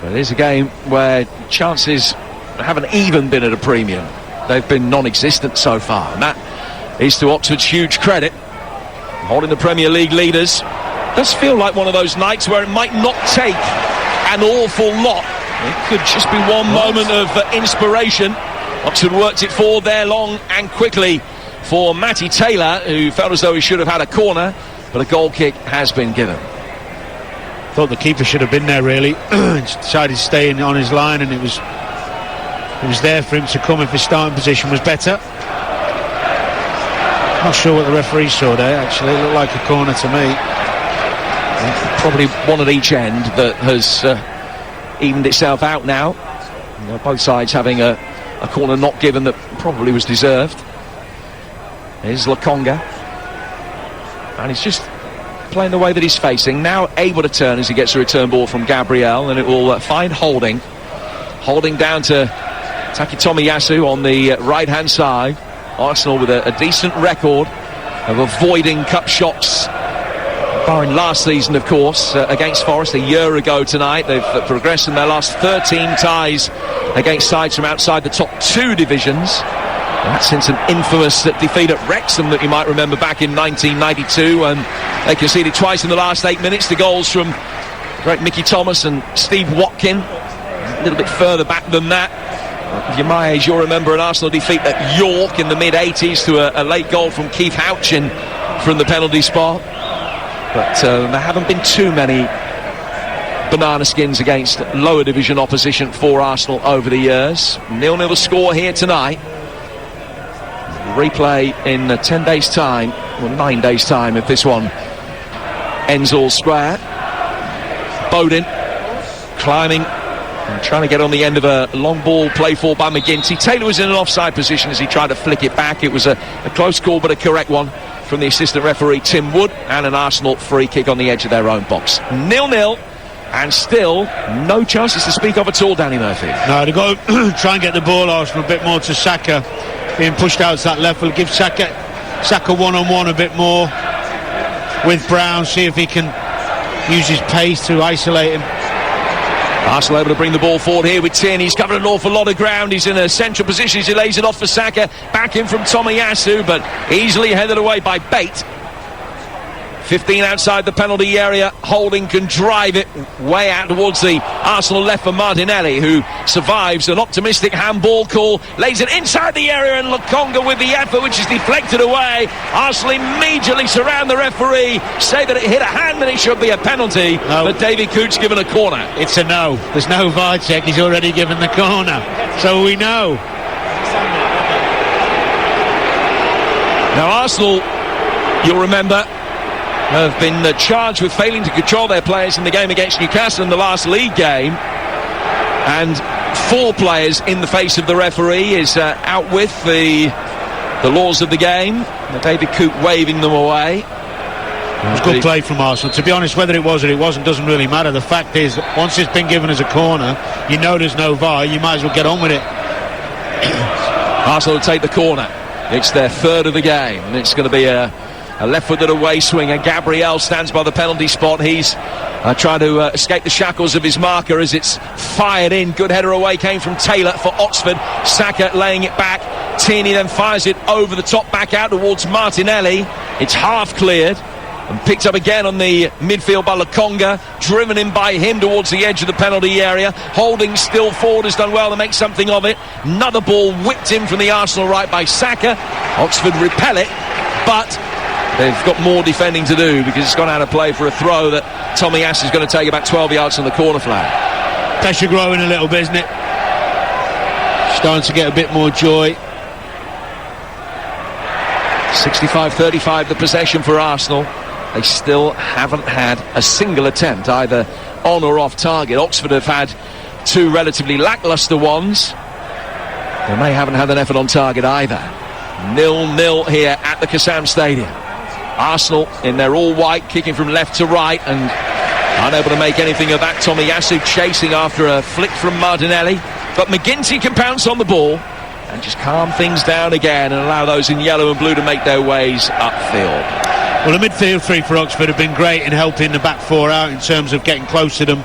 But it is a game where chances haven't even been at a premium. They've been non-existent so far, and that is to Oxford's huge credit. Holding the Premier League leaders. Does feel like one of those nights where it might not take an awful lot. It could just be one moment of inspiration. Oxford worked it forward there long and quickly for Matty Taylor, who felt as though he should have had a corner, but a goal kick has been given. Thought the keeper should have been there, really. Decided to stay on his line, and it was there for him to come if his starting position was better. Not sure what the referee saw there, actually. It looked like a corner to me. Probably one at each end that has evened itself out now. Both sides having a corner not given that probably was deserved. Here's Lokonga. and he's just playing the way that he's facing. Now able to turn as he gets a return ball from Gabriel, and it will find Holding. Holding down to Taki Tomiyasu on the right-hand side. Arsenal with a decent record of avoiding cup shots, barring last season, of course, against Forest a year ago tonight. They've progressed in their last 13 ties against sides from outside the top 2 divisions. That's since an infamous defeat at Wrexham that you might remember back in 1992, and they conceded twice in the last 8 minutes. The goals from great Mickey Thomas and Steve Watkin. A little bit further back than that, of my age, you'll remember an Arsenal defeat at York in the mid-80s to a late goal from Keith Houchin from the penalty spot. But there haven't been too many banana skins against lower division opposition for Arsenal over the years. 0-0 the score here tonight. Replay in 10 days' time, or 9 days' time if this one ends all square. Bowden climbing and trying to get on the end of a long ball played for by McGinty. Taylor was in an offside position as he tried to flick it back. It was a close call but a correct one from the assistant referee Tim Wood, and an Arsenal free kick on the edge of their own box. 0-0 and still no chances to speak of at all, Danny Murphy. No, they've got to try and get the ball, Arsenal, a bit more to Saka. Being pushed out to that left will give Saka one-on-one a bit more with Brown, see if he can use his pace to isolate him. Arsenal able to bring the ball forward here with Tierney. He's covered an awful lot of ground. He's in a central position as he lays it off for Saka. Back in from Tomiyasu, but easily headed away by Bate. 15 outside the penalty area. Holding can drive it way out towards the Arsenal left for Martinelli, who survives an optimistic handball call, lays it inside the area, and Lokonga with the effort, which is deflected away. Arsenal immediately surround the referee, say that it hit a hand and it should be a penalty, but David Coote's given a corner. It's a no. There's no VAR check. He's already given the corner, so we know. Now Arsenal, you'll remember, have been charged with failing to control their players in the game against Newcastle in the last league game, and 4 players in the face of the referee is out with the laws of the game. David Coote waving them away. It was good play from Arsenal. To be honest, whether it was or it wasn't doesn't really matter. The fact is, once it's been given as a corner, you know there's no VAR, you might as well get on with it. Arsenal will take the corner. It's their 3rd of the game, and it's going to be a left-footed away swinger. Gabriel stands by the penalty spot. He's trying to escape the shackles of his marker as it's fired in. Good header away came from Taylor for Oxford. Saka laying it back. Tierney then fires it over the top, back out towards Martinelli. It's half cleared and picked up again on the midfield by Lokonga, driven in by him towards the edge of the penalty area. Holding still forward, has done well to make something of it. Another ball whipped in from the Arsenal right by Saka. Oxford repel it, but they've got more defending to do because it's gone out of play for a throw that Tomiyasu is going to take about 12 yards from the corner flag. Pressure growing a little bit, isn't it? Starting to get a bit more joy. 65-35 the possession for Arsenal. They still haven't had a single attempt either on or off target. Oxford have had 2 relatively lacklustre ones, and they haven't had an effort on target either. 0-0 here at the Kassam Stadium. Arsenal in their all-white, kicking from left to right and unable to make anything of that. Tomiyasu chasing after a flick from Martinelli, but McGinty can pounce on the ball and just calm things down again and allow those in yellow and blue to make their ways upfield. Well, the midfield 3 for Oxford have been great in helping the back 4 out in terms of getting close to them.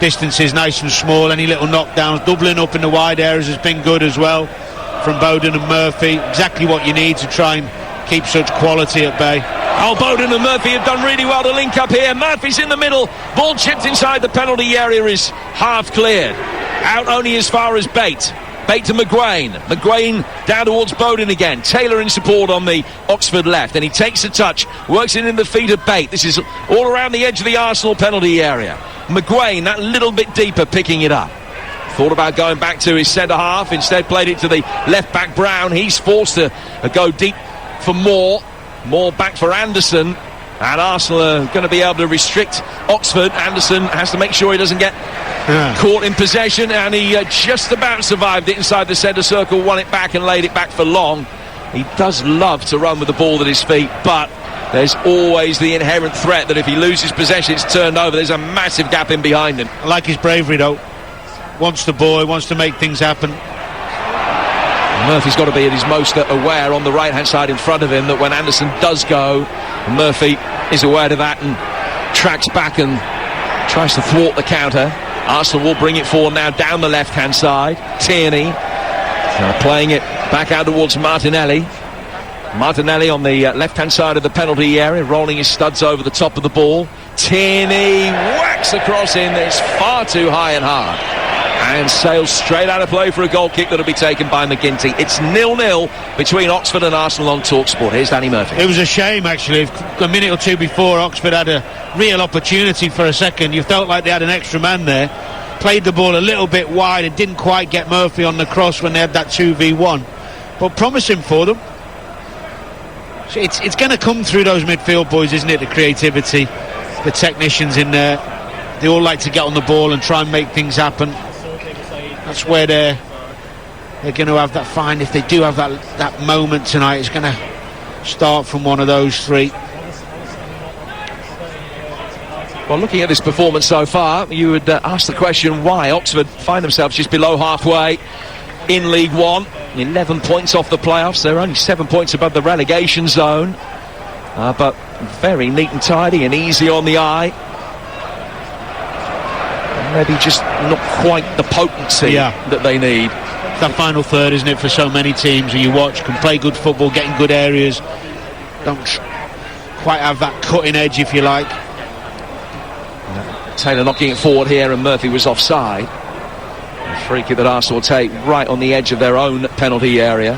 Distances nice and small, any little knockdowns, doubling up in the wide areas has been good as well from Bowden and Murphy. Exactly what you need to try and keep such quality at bay. Oh, Bowden and Murphy have done really well to link up here. Murphy's in the middle. Ball chipped inside the penalty area is half cleared. Out only as far as Bate. Bate to McGuane. McGuane down towards Bowden again. Taylor in support on the Oxford left. And he takes a touch. Works it in the feet of Bate. This is all around the edge of the Arsenal penalty area. McGuane, that little bit deeper, picking it up. Thought about going back to his centre half. Instead played it to the left back Brown. He's forced to go deep for Moore. Moore back for Anderson, and Arsenal are going to be able to restrict Oxford. Anderson has to make sure he doesn't get caught in possession, and he just about survived it inside the centre circle, won it back and laid it back for Long. He does love to run with the ball at his feet, but there's always the inherent threat that if he loses possession, it's turned over. There's a massive gap in behind him. I like his bravery, though. Wants the ball, wants to make things happen. Murphy's got to be at his most aware on the right-hand side in front of him that when Anderson does go, Murphy is aware of that and tracks back and tries to thwart the counter. Arsenal will bring it forward now down the left-hand side. Tierney playing it back out towards Martinelli. Martinelli on the left-hand side of the penalty area, rolling his studs over the top of the ball. Tierney whacks across in. It's far too high and hard. And sails straight out of play for a goal kick that'll be taken by McGinty. It's 0-0 between Oxford and Arsenal on Talksport. Here's Danny Murphy. It was a shame, actually. A minute or two before, Oxford had a real opportunity for a second. You felt like they had an extra man there. Played the ball a little bit wide and didn't quite get Murphy on the cross when they had that 2v1. But promising for them. So it's going to come through those midfield boys, isn't it? The creativity, the technicians in there. They all like to get on the ball and try and make things happen. That's where they're going to have that find. If they do have that moment tonight, it's going to start from one of those three. Well, looking at this performance so far, you would ask the question why Oxford find themselves just below halfway in League One. 11 points off the playoffs. They're only 7 points above the relegation zone. But very neat and tidy and easy on the eye. Maybe just not quite the potency that they need. It's that final third, isn't it, for so many teams who you watch, can play good football, get in good areas, don't quite have that cutting edge, if you like. Taylor knocking it forward here, and Murphy was offside. A free kick that Arsenal will take right on the edge of their own penalty area.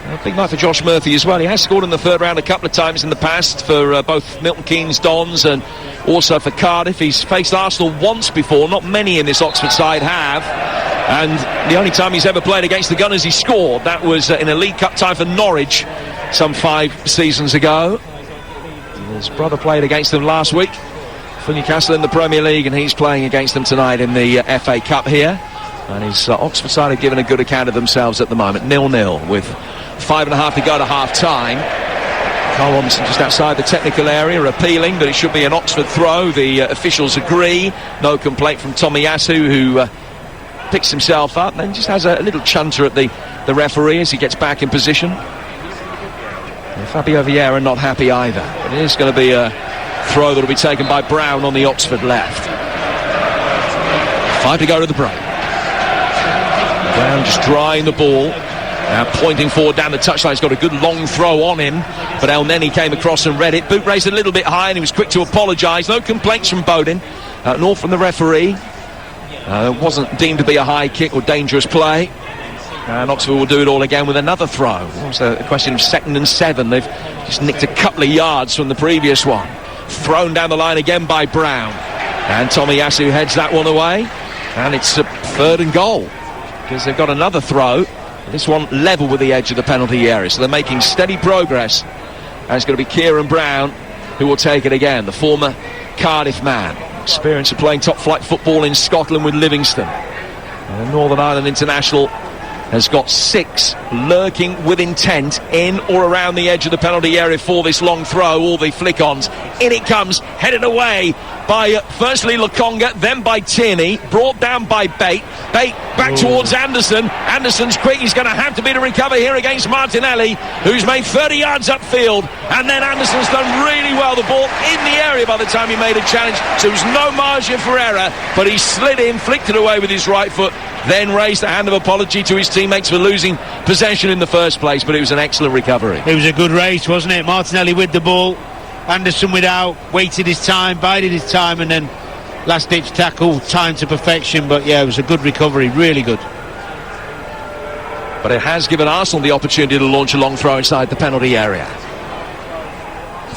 A big night for Josh Murphy as well. He has scored in the third round a couple of times in the past for both Milton Keynes Dons and also for Cardiff. He's faced Arsenal once before. Not many in this Oxford side have. And the only time he's ever played against the Gunners he scored, that was in a League Cup tie for Norwich some 5 seasons ago. His brother played against them last week for Newcastle in the Premier League, and he's playing against them tonight in the FA Cup here. And his Oxford side have given a good account of themselves at the moment. 0-0 with 5.5 to go to half-time. Carl Robinson just outside the technical area appealing that it should be an Oxford throw. The officials agree. No complaint from Tomiyasu, who picks himself up and then just has a little chunter at the referee as he gets back in position. And Fabio Vieira not happy either. It is going to be a throw that will be taken by Brown on the Oxford left. 5 to go to the break. Brown just drying the ball. Now pointing forward down the touchline. He's got a good long throw on him, but El Neni came across and read it. Boot raised a little bit high and he was quick to apologise. No complaints from Bowden, nor from the referee. It wasn't deemed to be a high kick or dangerous play. And Oxford will do it all again with another throw. It was a question of 2nd and 7. They've just nicked a couple of yards from the previous one. Thrown down the line again by Brown. And Tomiyasu heads that one away. And it's a 3rd and goal, because they've got another throw. This one level with the edge of the penalty area. So they're making steady progress. And it's going to be Kieran Brown who will take it again. The former Cardiff man. Experience of playing top-flight football in Scotland with Livingston. And the Northern Ireland international has got 6 lurking with intent in or around the edge of the penalty area for this long throw. All the flick-ons. In it comes, headed away by firstly Lokonga, then by Tierney, brought down by Bate. Bate back towards Anderson. Anderson's quick. He's going to have to be to recover here against Martinelli, who's made 30 yards upfield. And then Anderson's done really well. The ball in the area by the time he made a challenge. So there was no margin for error, but he slid in, flicked it away with his right foot, then raised a hand of apology to his teammates for losing possession in the first place. But it was an excellent recovery. It was a good race, wasn't it? Martinelli with the ball, Anderson without, waited his time, bided his time, and then last ditch tackle, time to perfection. But yeah, it was a good recovery, really good. But it has given Arsenal the opportunity to launch a long throw inside the penalty area.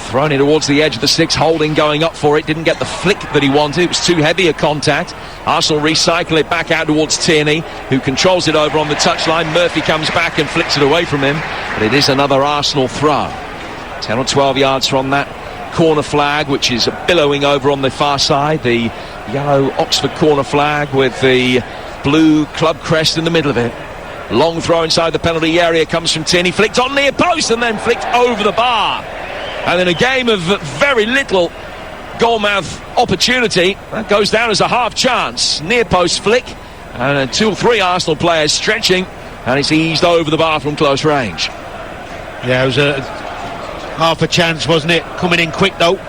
Thrown it towards the edge of the 6, Holding going up for it, didn't get the flick that he wanted. It was too heavy a contact. Arsenal recycle it back out towards Tierney, who controls it over on the touchline. Murphy comes back and flicks it away from him, but it is another Arsenal throw. 10 or 12 yards from that corner flag, which is billowing over on the far side. The yellow Oxford corner flag with the blue club crest in the middle of it. Long throw inside the penalty area comes from Tierney, flicked on near post and then flicked over the bar. And in a game of very little goalmouth opportunity, that goes down as a half chance. Near post flick, and 2 or 3 Arsenal players stretching, and it's eased over the bar from close range. Yeah, it was a half a chance, wasn't it? Coming in quick though.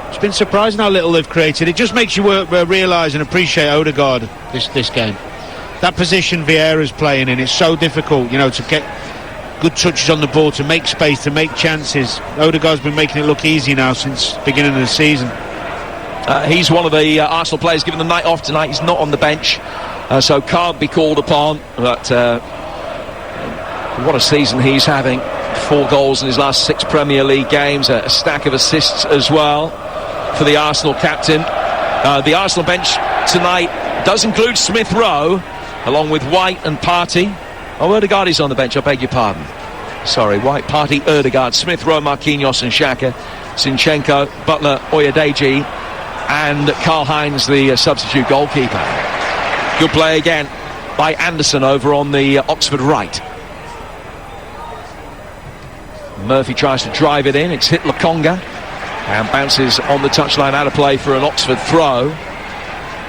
It's been surprising how little they've created. It just makes you realise and appreciate Odegaard this game. That position Vieira's playing in, it's so difficult, to get good touches on the ball, to make space, to make chances. Odegaard's been making it look easy now since the beginning of the season. He's one of the Arsenal players given the night off tonight. He's not on the bench, so can't be called upon. But what a season he's having. 4 goals in his last 6 Premier League games, a stack of assists as well for the Arsenal captain. The Arsenal bench tonight does include Smith Rowe, along with White and Partey. Oh, Odegaard is on the bench, I beg your pardon. Sorry, White, Partey, Odegaard, Smith Rowe, Marquinhos and Xhaka, Zinchenko, Butler, Oyadeji, and Karl-Heinz, the substitute goalkeeper. Good play again by Anderson over on the Oxford right. Murphy tries to drive it in. It's hit Lokonga and bounces on the touchline out of play for an Oxford throw.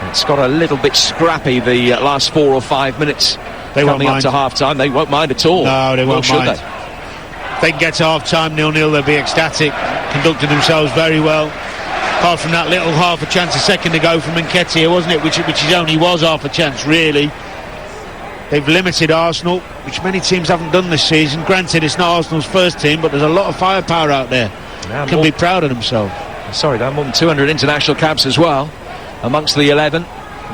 It's got a little bit scrappy the last 4 or 5 minutes coming up to half-time. They won't mind at all. No, they won't mind. If they can get to half-time 0-0, they'll be ecstatic. Conducted themselves very well. Apart from that little half a chance a second ago from Nketiah, wasn't it? Which only was half a chance, really. They've limited Arsenal, which many teams haven't done this season. Granted, it's not Arsenal's first team, but there's a lot of firepower out there. Can be proud of themselves. Sorry, there are more than 200 international caps as well amongst the 11.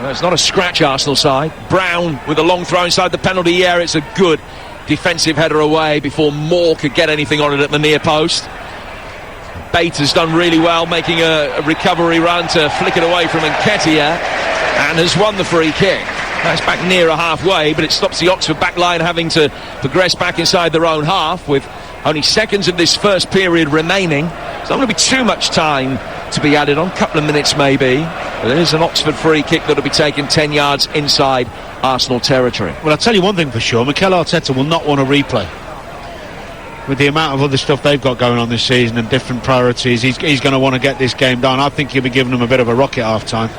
It's not a scratch Arsenal side. Brown with a long throw inside the penalty area. It's a good defensive header away before Moore could get anything on it at the near post. Bate has done really well, making a recovery run to flick it away from Nketiah, and has won the free kick. That's back nearer halfway, but it stops the Oxford back line having to progress back inside their own half with only seconds of this first period remaining. It's not going to be too much time to be added on, a couple of minutes maybe. But there's an Oxford free kick that will be taken 10 yards inside Arsenal territory. Well, I'll tell you one thing for sure, Mikel Arteta will not want a replay. With the amount of other stuff they've got going on this season and different priorities, he's going to want to get this game done. I think he'll be giving them a bit of a rocket half-time.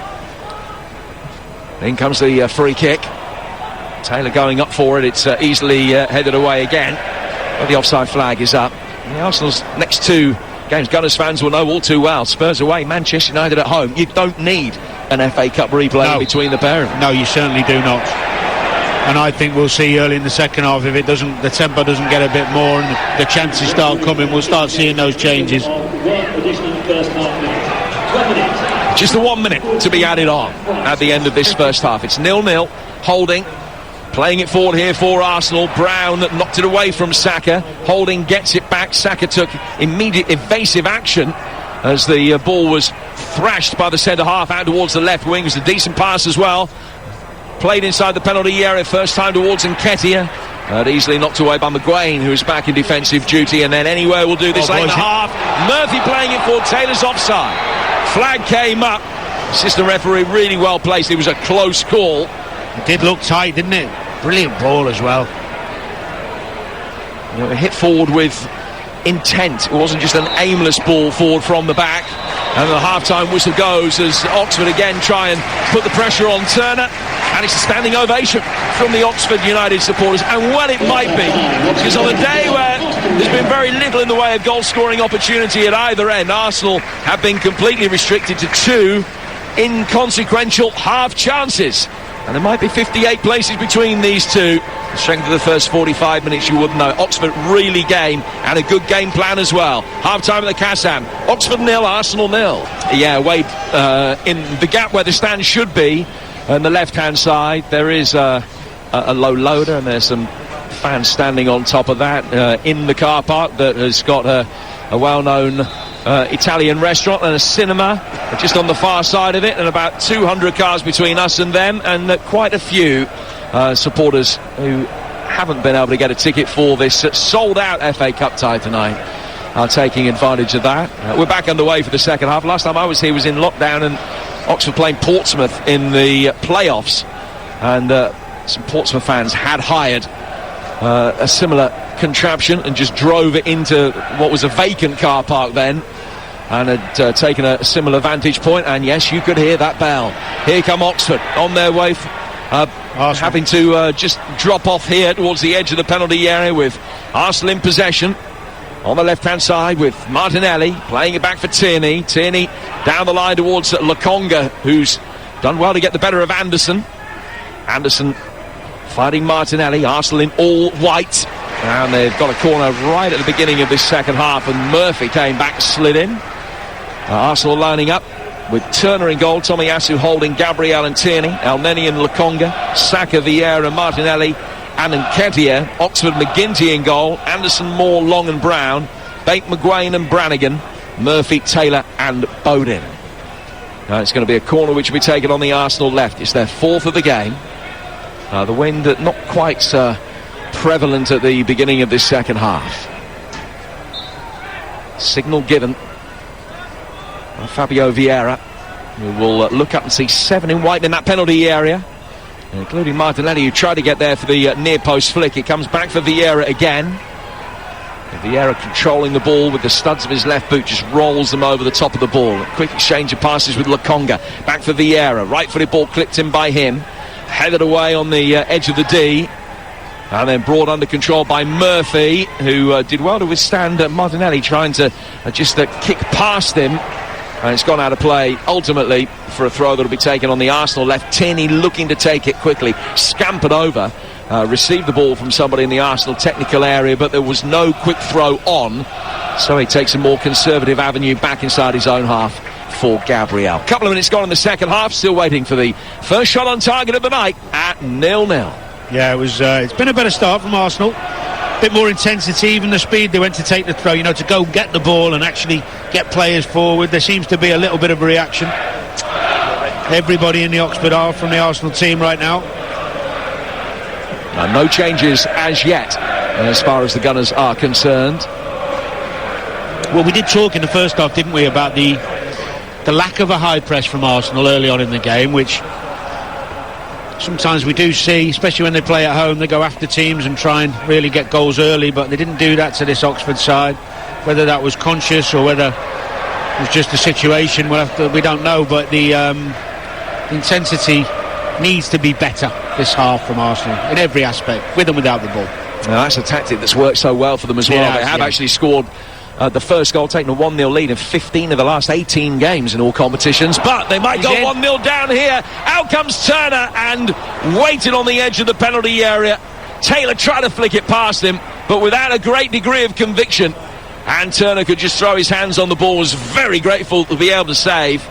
In comes the free kick. Taylor going up for it. It's easily headed away again. But the offside flag is up. And the Arsenal's next 2 games, Gunners fans will know all too well. Spurs away, Manchester United at home. You don't need an FA Cup replay between the pair of them. No, you certainly do not. And I think we'll see early in the second half, if the tempo doesn't get a bit more and the chances start coming, we'll start seeing those changes. Just the 1 minute to be added on at the end of this first half. It's 0-0. Holding playing it forward here for Arsenal. Brown knocked it away from Saka. Holding gets it back. Saka took immediate evasive action as the ball was thrashed by the centre half out towards the left wing. It was a decent pass as well. Played inside the penalty area first time towards Nketiah, but easily knocked away by McGuane, who is back in defensive duty. And then Anywhere will do this late in the half. Murphy playing it for Taylor's offside. Flag came up. Assistant referee really well placed. It was a close call. It did look tight, didn't it? Brilliant ball as well. It hit forward with intent. It wasn't just an aimless ball forward from the back. And the half-time whistle goes as Oxford again try and put the pressure on Turner. And it's a standing ovation from the Oxford United supporters. And well, it might be, because on a day where there's been very little in the way of goal-scoring opportunity at either end, Arsenal have been completely restricted to 2 inconsequential half chances. And there might be 58 places between these 2. The strength of the first 45 minutes, you wouldn't know. Oxford really game, and a good game plan as well. Half-time at the Kassam. Oxford 0, Arsenal 0. Yeah, away in the gap where the stand should be, on the left-hand side, there is a low loader, and there's some fans standing on top of that in the car park that has got a well-known Italian restaurant and a cinema just on the far side of it, and about 200 cars between us and them, and quite a few supporters who haven't been able to get a ticket for this sold-out FA Cup tie tonight are taking advantage of that. We're back underway for the second half. Last time I was here was in lockdown, and Oxford playing Portsmouth in the playoffs, and some Portsmouth fans had hired a similar contraption and just drove it into what was a vacant car park then, and had taken a similar vantage point. And yes, you could hear that bell. Here come Oxford on their way having to just drop off here towards the edge of the penalty area, with Arsenal in possession on the left-hand side, with Martinelli playing it back for Tierney. Tierney down the line towards Lokonga, who's done well to get the better of Anderson. Anderson fighting Martinelli. Arsenal in all white, and they've got a corner right at the beginning of this second half, and Murphy came back, slid in. Arsenal lining up with Turner in goal, Tommy Asu holding Gabriel and Tierney, Elneny and Lokonga, Saka, Vieira, Martinelli and Nketiah. Oxford, McGinty in goal, Anderson, Moore, Long and Brown, Bate, McGuane and Brannigan, Murphy, Taylor and Bodin. Now it's going to be a corner which will be taken on the Arsenal left. It's their fourth of the game. The wind not quite prevalent at the beginning of this second half. Signal given. Fabio Vieira, who will look up and see 7 in white in that penalty area, including Martinelli, who tried to get there for the near post flick. It comes back for Vieira again. And Vieira controlling the ball with the studs of his left boot, just rolls them over the top of the ball. A quick exchange of passes with Lokonga. Back for Vieira, right-footed ball clipped in by him, headed away on the edge of the D, and then brought under control by Murphy, who did well to withstand Martinelli trying to just kick past him. And it's gone out of play ultimately for a throw that will be taken on the Arsenal left. Tierney looking to take it quickly, scampered over, received the ball from somebody in the Arsenal technical area, but there was no quick throw on, so he takes a more conservative avenue back inside his own half for Gabriel. Couple of minutes gone in the second half, still waiting for the first shot on target of the night at 0-0. Yeah, it's been a better start from Arsenal. Bit more intensity, even the speed they went to take the throw, to go get the ball and actually get players forward. There seems to be a little bit of a reaction. Everybody in the Oxford half from the Arsenal team right now. No changes as yet as far as the Gunners are concerned. Well, we did talk in the first half, didn't we, about the lack of a high press from Arsenal early on in the game, which sometimes we do see, especially when they play at home. They go after teams and try and really get goals early, but they didn't do that to this Oxford side. Whether that was conscious or whether it was just a situation, we don't know, but the intensity needs to be better this half from Arsenal in every aspect, with and without the ball. Now, that's a tactic that's worked so well for them as well. They have actually scored the first goal, taking a 1-0 lead in 15 of the last 18 games in all competitions, but they might go 1-0 down here. Out comes Turner and waited on the edge of the penalty area. Taylor tried to flick it past him, but without a great degree of conviction, and Turner could just throw his hands on the ball. Was very grateful to be able to save.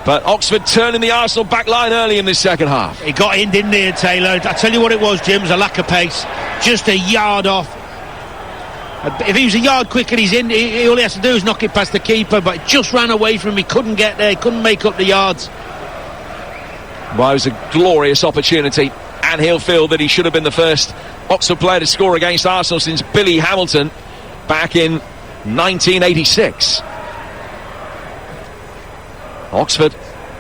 But Oxford turning the Arsenal back line early in this second half. He got in, didn't he, Taylor? I tell you what it was, Jim, it was a lack of pace. Just a yard off. If he was a yard quicker, he's in. All he has to do is knock it past the keeper, but it just ran away from him. He couldn't get there, he couldn't make up the yards. Well, it was a glorious opportunity, and he'll feel that he should have been the first Oxford player to score against Arsenal since Billy Hamilton back in 1986. Oxford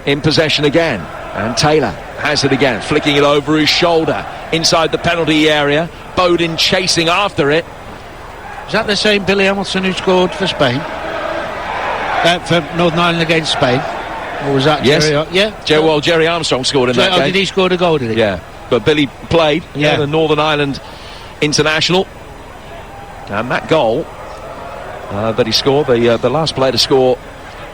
in possession again, and Taylor has it again, flicking it over his shoulder inside the penalty area. Bodin chasing after it. Is that the same Billy Hamilton who scored for Spain? For Northern Ireland against Spain? Or was that Jerry? Jerry Armstrong scored in that game. Did he score the goal, did he? Yeah, but Billy played the Northern Ireland international. And that goal that he scored, the last player to score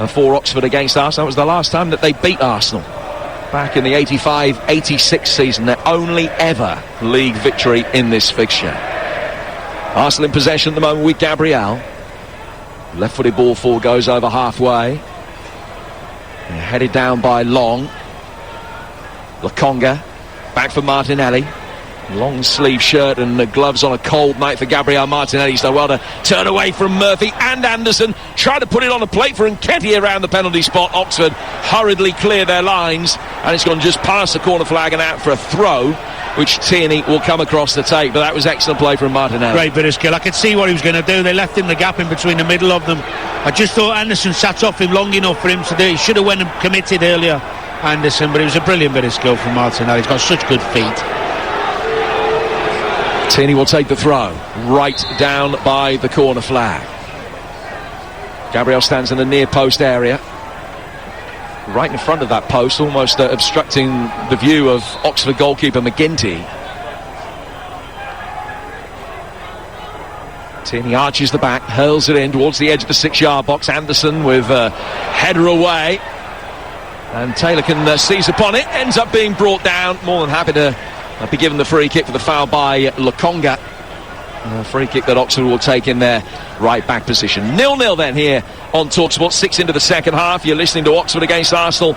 for Oxford against Arsenal, was the last time that they beat Arsenal. Back in the 85-86 season, their only ever league victory in this fixture. Arsenal in possession at the moment with Gabriel. Left-footed ball forward, goes over halfway. They're headed down by Long. Lokonga, back for Martinelli. Long sleeve shirt and the gloves on a cold night for Gabriel Martinelli. So well to turn away from Murphy and Anderson. Try to put it on a plate for Nketiah around the penalty spot. Oxford hurriedly clear their lines, and it's gone just past the corner flag and out for a throw, which Tierney will come across the tape. But that was excellent play from Martinelli. Great bit of skill. I could see what he was going to do. They left him the gap in between the middle of them. I just thought Anderson sat off him long enough for him to do. He should have went and committed earlier, Anderson, but it was a brilliant bit of skill from Martinelli. He's got such good feet. Tierney will take the throw right down by the corner flag. Gabriel stands in the near post area, right in front of that post, almost obstructing the view of Oxford goalkeeper McGinty. Tierney arches the back, hurls it in towards the edge of the 6-yard box. Anderson with a header away, and Taylor can seize upon it. Ends up being brought down. More than happy to be given the free kick for the foul by Lokonga. A free kick that Oxford will take in their right back position. 0-0 then here on Talksport. 6 into the second half. You're listening to Oxford against Arsenal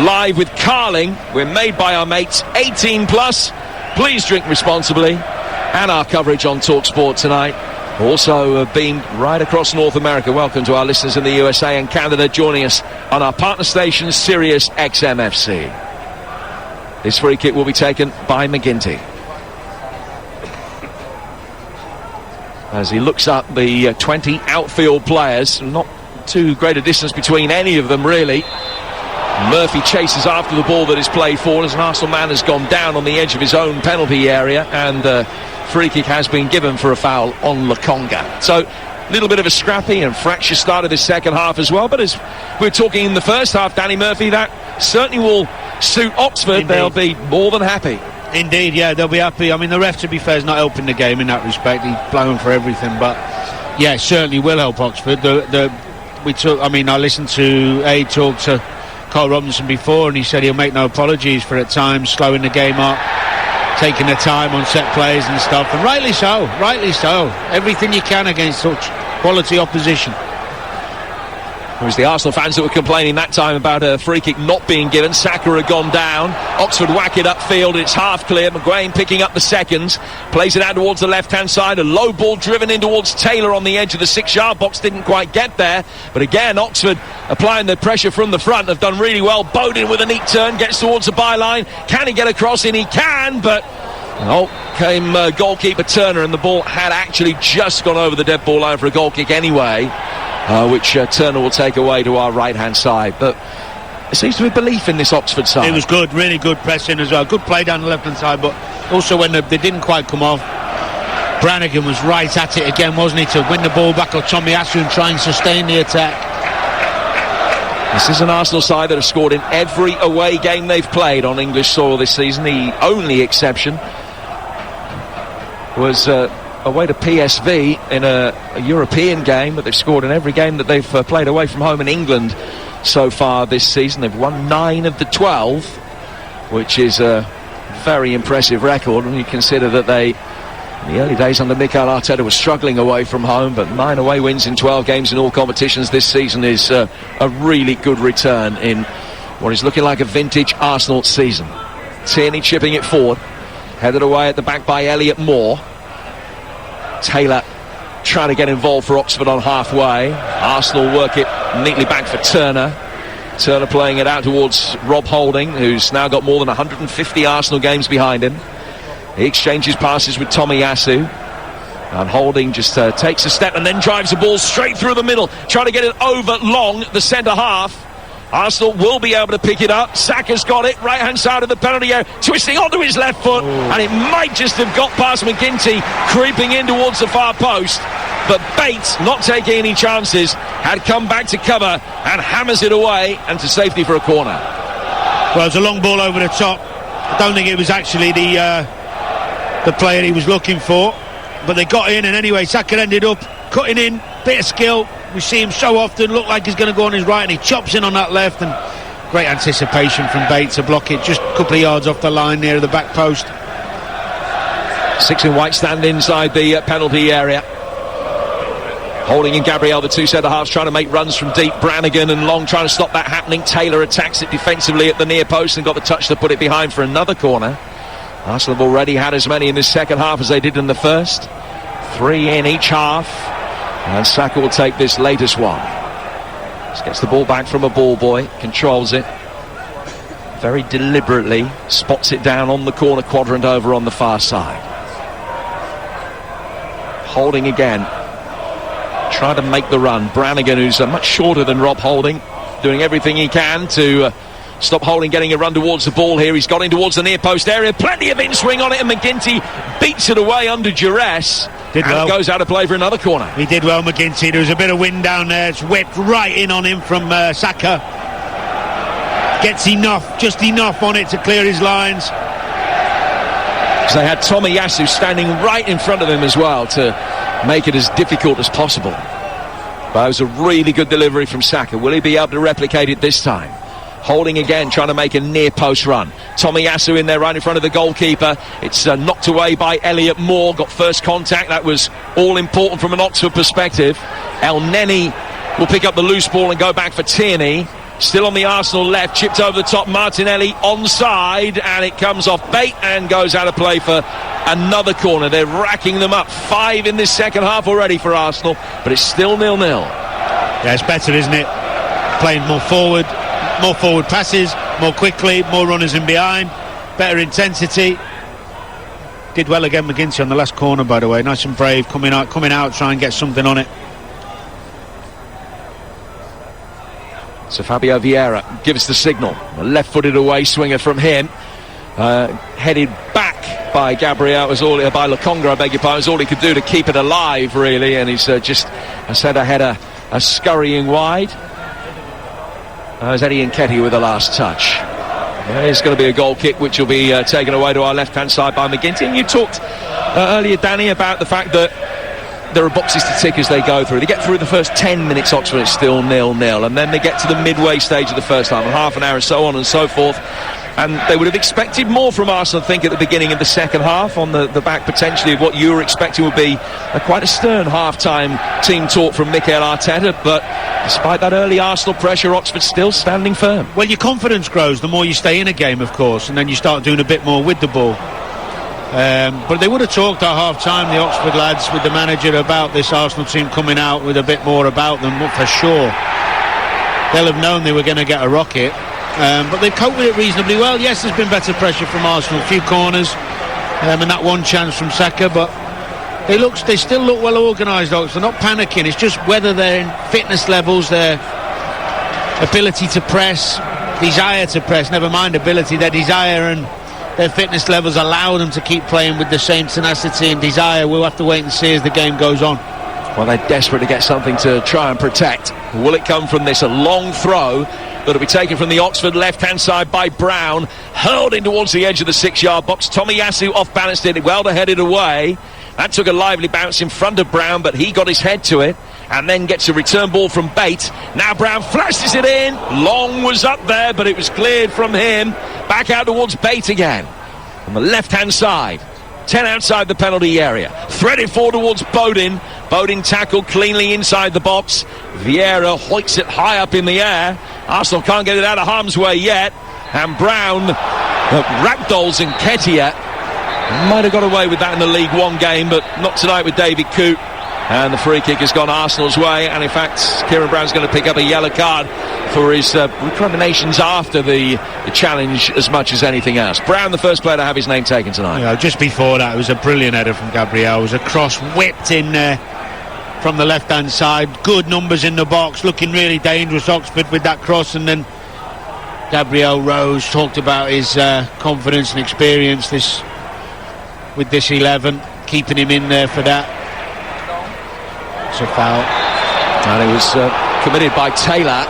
live with Carling. We're made by our mates 18 plus. Please drink responsibly. And our coverage on Talksport tonight also beamed right across North America. Welcome to our listeners in the USA and Canada joining us on our partner station Sirius XMFC. This free kick will be taken by McGinty. As he looks up the 20 outfield players, not too great a distance between any of them really. Murphy chases after the ball that is played forward as an Arsenal man has gone down on the edge of his own penalty area, and the free kick has been given for a foul on Lokonga. So a little bit of a scrappy and fractious start of this second half as well, but as we were talking in the first half, Danny Murphy, that certainly will suit Oxford. Indeed. They'll be more than happy. Indeed, yeah, they'll be happy. I mean, the ref, to be fair, is not helping the game in that respect. He's blowing for everything, but yeah, it certainly will help Oxford. I listened to Aid talk to Carl Robinson before, and he said he'll make no apologies for at times slowing the game up, taking the time on set plays and stuff, and rightly so. Everything you can against such quality opposition. It was the Arsenal fans that were complaining that time about a free kick not being given. Saka had gone down. Oxford whack it upfield. It's half clear. Maguire picking up the seconds. Plays it out towards the left-hand side. A low ball driven in towards Taylor on the edge of the 6-yard box. Didn't quite get there. But again, Oxford applying the pressure from the front have done really well. Bowden with a neat turn. Gets towards the byline. Can he get across in? He can, but came goalkeeper Turner, and the ball had actually just gone over the dead ball line for a goal kick anyway. Which Turner will take away to our right-hand side. But there seems to be belief in this Oxford side. It was good, really good pressing as well. Good play down the left-hand side, but also when they didn't quite come off, Brannigan was right at it again, wasn't he, to win the ball back off Tomiyasu and try and sustain the attack. This is an Arsenal side that have scored in every away game they've played on English soil this season. The only exception was away to PSV in a European game, but they've scored in every game that they've played away from home in England so far this season. They've won 9 of the 12, which is a very impressive record when you consider that they, in the early days under Mikel Arteta, was struggling away from home, but 9 away wins in 12 games in all competitions this season is a really good return in what is looking like a vintage Arsenal season. Tierney chipping it forward, headed away at the back by Elliot Moore. Taylor trying to get involved for Oxford on halfway. Arsenal work it neatly back for Turner. Turner playing it out towards Rob Holding, who's now got more than 150 Arsenal games behind him. He exchanges passes with Tomiyasu, and Holding just takes a step and then drives the ball straight through the middle, trying to get it over long the centre half. Arsenal will be able to pick it up. Saka's got it, right-hand side of the penalty area, twisting onto his left foot, and it might just have got past McGinty, creeping in towards the far post. But Bates, not taking any chances, had come back to cover and hammers it away and to safety for a corner. Well, it's a long ball over the top. I don't think it was actually the player he was looking for, but they got in, and anyway, Saka ended up cutting in, bit of skill. We see him so often look like he's going to go on his right, and he chops in on that left, and great anticipation from Bates to block it just a couple of yards off the line near the back post. 6 in white stand inside the penalty area. Holding in Gabriel, the two centre-halves trying to make runs from deep. Brannigan and Long trying to stop that happening. Taylor attacks it defensively at the near post and got the touch to put it behind for another corner. Arsenal have already had as many in the second half as they did in the first. 3 in each half. And Saka will take this latest one. Just gets the ball back from a ball boy, controls it very deliberately, spots it down on the corner quadrant over on the far side. Holding again, trying to make the run. Brannigan, who's much shorter than Rob Holding, doing everything he can to stop Holding getting a run towards the ball here. He's got in towards the near post area, plenty of in-swing on it, and McGinty beats it away under duress. It goes out of play for another corner. He did well, McGinty. There was a bit of wind down there. It's whipped right in on him from Saka. Gets enough, just enough on it to clear his lines. So they had Tomiyasu standing right in front of him as well to make it as difficult as possible. But it was a really good delivery from Saka. Will he be able to replicate it this time? Holding again, trying to make a near post run. Tomiyasu in there right in front of the goalkeeper. It's knocked away by Elliot Moore. Got first contact. That was all important from an Oxford perspective. El Neni will pick up the loose ball and go back for Tierney. Still on the Arsenal left, chipped over the top, Martinelli onside, and it comes off bait and goes out of play for another corner. They're racking them up. 5 in this second half already for Arsenal, but it's still 0-0. Yeah, it's better, isn't it? Playing more forward passes, more quickly, more runners in behind, better intensity. Did well again, McGinty, on the last corner, by the way. Nice and brave, coming out, try and get something on it. So Fabio Vieira gives the signal. A left-footed away swinger from him. Headed back by Gabriel, by Lokonga, I beg your pardon, was all he could do to keep it alive, really. And he's just sent a header scurrying wide. As Eddie Nketiah with the last touch. There's going to be a goal kick which will be taken away to our left-hand side by McGinty. And you talked earlier, Danny, about the fact that there are boxes to tick as they go through. They get through the first 10 minutes, Oxford is still 0-0, and then they get to the midway stage of the first half, and half an hour and so on and so forth. And they would have expected more from Arsenal, I think, at the beginning of the second half, on the back potentially of what you were expecting would be quite a stern half-time team talk from Mikel Arteta. But despite that early Arsenal pressure, Oxford's still standing firm. Well, your confidence grows the more you stay in a game, of course, and then you start doing a bit more with the ball. But they would have talked at half-time, the Oxford lads, with the manager about this Arsenal team coming out with a bit more about them, for sure. They'll have known they were going to get a rocket. But they've coped with it reasonably well. Yes, there's been better pressure from Arsenal, a few corners, and that one chance from Saka, but they still look well organised. They're not panicking. It's just whether they're in fitness levels, their ability to press, desire to press, never mind ability, their desire and their fitness levels allow them to keep playing with the same tenacity and desire. We'll have to wait and see as the game goes on. Well, they're desperate to get something to try and protect. Will it come from this? A long throw that'll be taken from the Oxford left-hand side by Brown, hurled in towards the edge of the 6-yard box. Tomiyasu off-balanced it, well to head it away. That took a lively bounce in front of Brown, but he got his head to it and then gets a return ball from Bate. Now Brown flashes it in. Long was up there, but it was cleared from him. Back out towards Bate again on the left-hand side. 10 outside the penalty area. Threaded forward towards Bodin. Bodin tackled cleanly inside the box. Vieira hoiks it high up in the air. Arsenal can't get it out of harm's way yet. And Brown ragdolls Nketiah. Might have got away with that in the League One game, but not tonight with David Coote. And the free kick has gone Arsenal's way. And in fact, Kieran Brown's going to pick up a yellow card for his recriminations after the challenge as much as anything else. Brown, the first player to have his name taken tonight. Yeah, just before that, it was a brilliant header from Gabriel. It was a cross whipped in there from the left-hand side. Good numbers in the box, looking really dangerous, Oxford, with that cross. And then Gabriel Rose talked about his confidence and experience with this 11, keeping him in there for that. It's a foul. And it was committed by Taylor.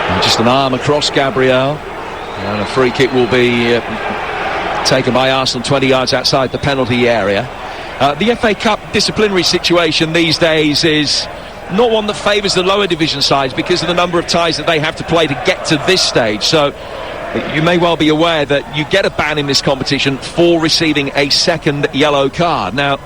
And just an arm across Gabriel. And a free kick will be taken by Arsenal 20 yards outside the penalty area. The FA Cup disciplinary situation these days is not one that favours the lower division sides because of the number of ties that they have to play to get to this stage. So you may well be aware that you get a ban in this competition for receiving a second yellow card. Now,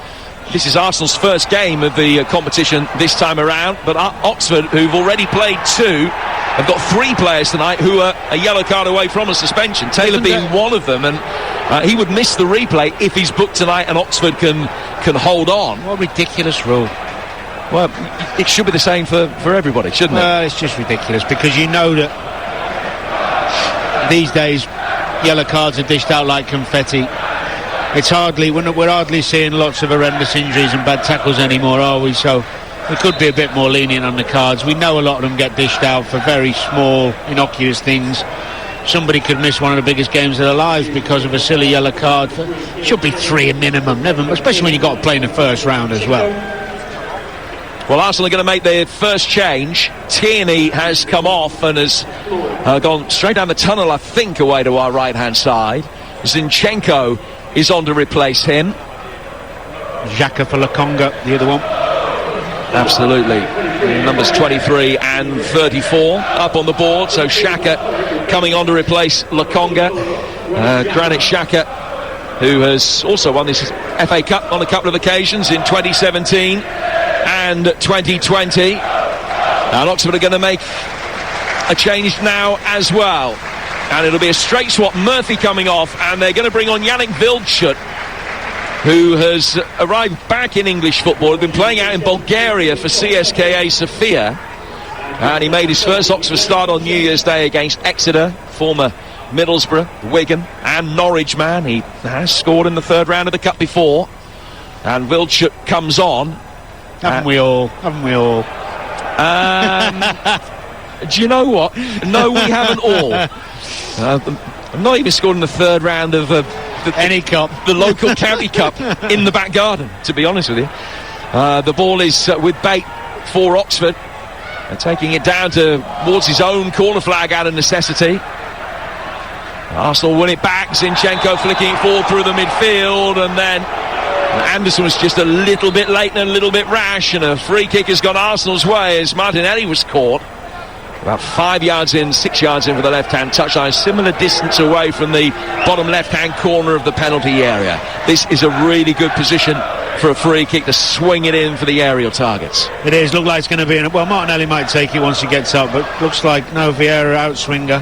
this is Arsenal's first game of the competition this time around, but Oxford, who've already played 2, have got 3 players tonight who are a yellow card away from a suspension, Taylor being one of them, and he would miss the replay if he's booked tonight and Oxford can hold on. What a ridiculous rule. Well, it should be the same for everybody, shouldn't it? It's just ridiculous, because you know that these days yellow cards are dished out like confetti. We're hardly seeing lots of horrendous injuries and bad tackles anymore, are we? So we could be a bit more lenient on the cards. We know a lot of them get dished out for very small, innocuous things. Somebody could miss one of the biggest games of their lives because of a silly yellow card. It should be 3 minimum, especially when you've got to play in the first round as well. Well, Arsenal are going to make their first change. Tierney has come off and has gone straight down the tunnel, I think, away to our right-hand side. Zinchenko is on to replace him. Xhaka for Lokonga, the other one. Absolutely. Numbers 23 and 34 up on the board. So Xhaka coming on to replace Lokonga. Granit Xhaka, who has also won this FA Cup on a couple of occasions in 2017 and 2020. And Oxford are going to make a change now as well. And it'll be a straight swap. Murphy coming off, and they're going to bring on Yannick Wildschut, who has arrived back in English football. He's been playing out in Bulgaria for CSKA Sofia, and he made his first Oxford start on New Year's Day against Exeter, former Middlesbrough, Wigan and Norwich man. He has scored in the 3rd round of the Cup before, and Wildschut comes on. Haven't we all? Do you know what? No, we haven't all. I'm not even scored in the 3rd round of any cup, the local county cup in the back garden, to be honest with you. The ball is with Bate for Oxford, and taking it down towards his own corner flag out of necessity. Arsenal win it back. Zinchenko flicking it forward through the midfield, and then Anderson was just a little bit late and a little bit rash, and a free kick has gone Arsenal's way as Martinelli was caught about 5 yards in, 6 yards in for the left-hand touchline, similar distance away from the bottom left-hand corner of the penalty area. This is a really good position for a free kick to swing it in for the aerial targets. It is. Look like it's going to be well, Martinelli might take it once he gets up, but looks like no, Vieira outswinger.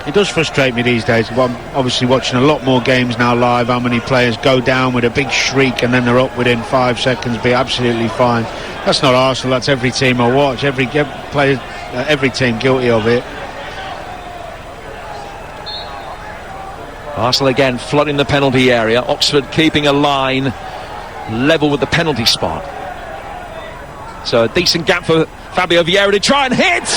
It does frustrate me these days. Well, I'm obviously watching a lot more games now live. How many players go down with a big shriek and then they're up within 5 seconds, be absolutely fine. That's not Arsenal. That's every team I watch. Every team guilty of it. Arsenal again flooding the penalty area. Oxford keeping a line level with the penalty spot. So a decent gap for Fabio Vieira to try and hit,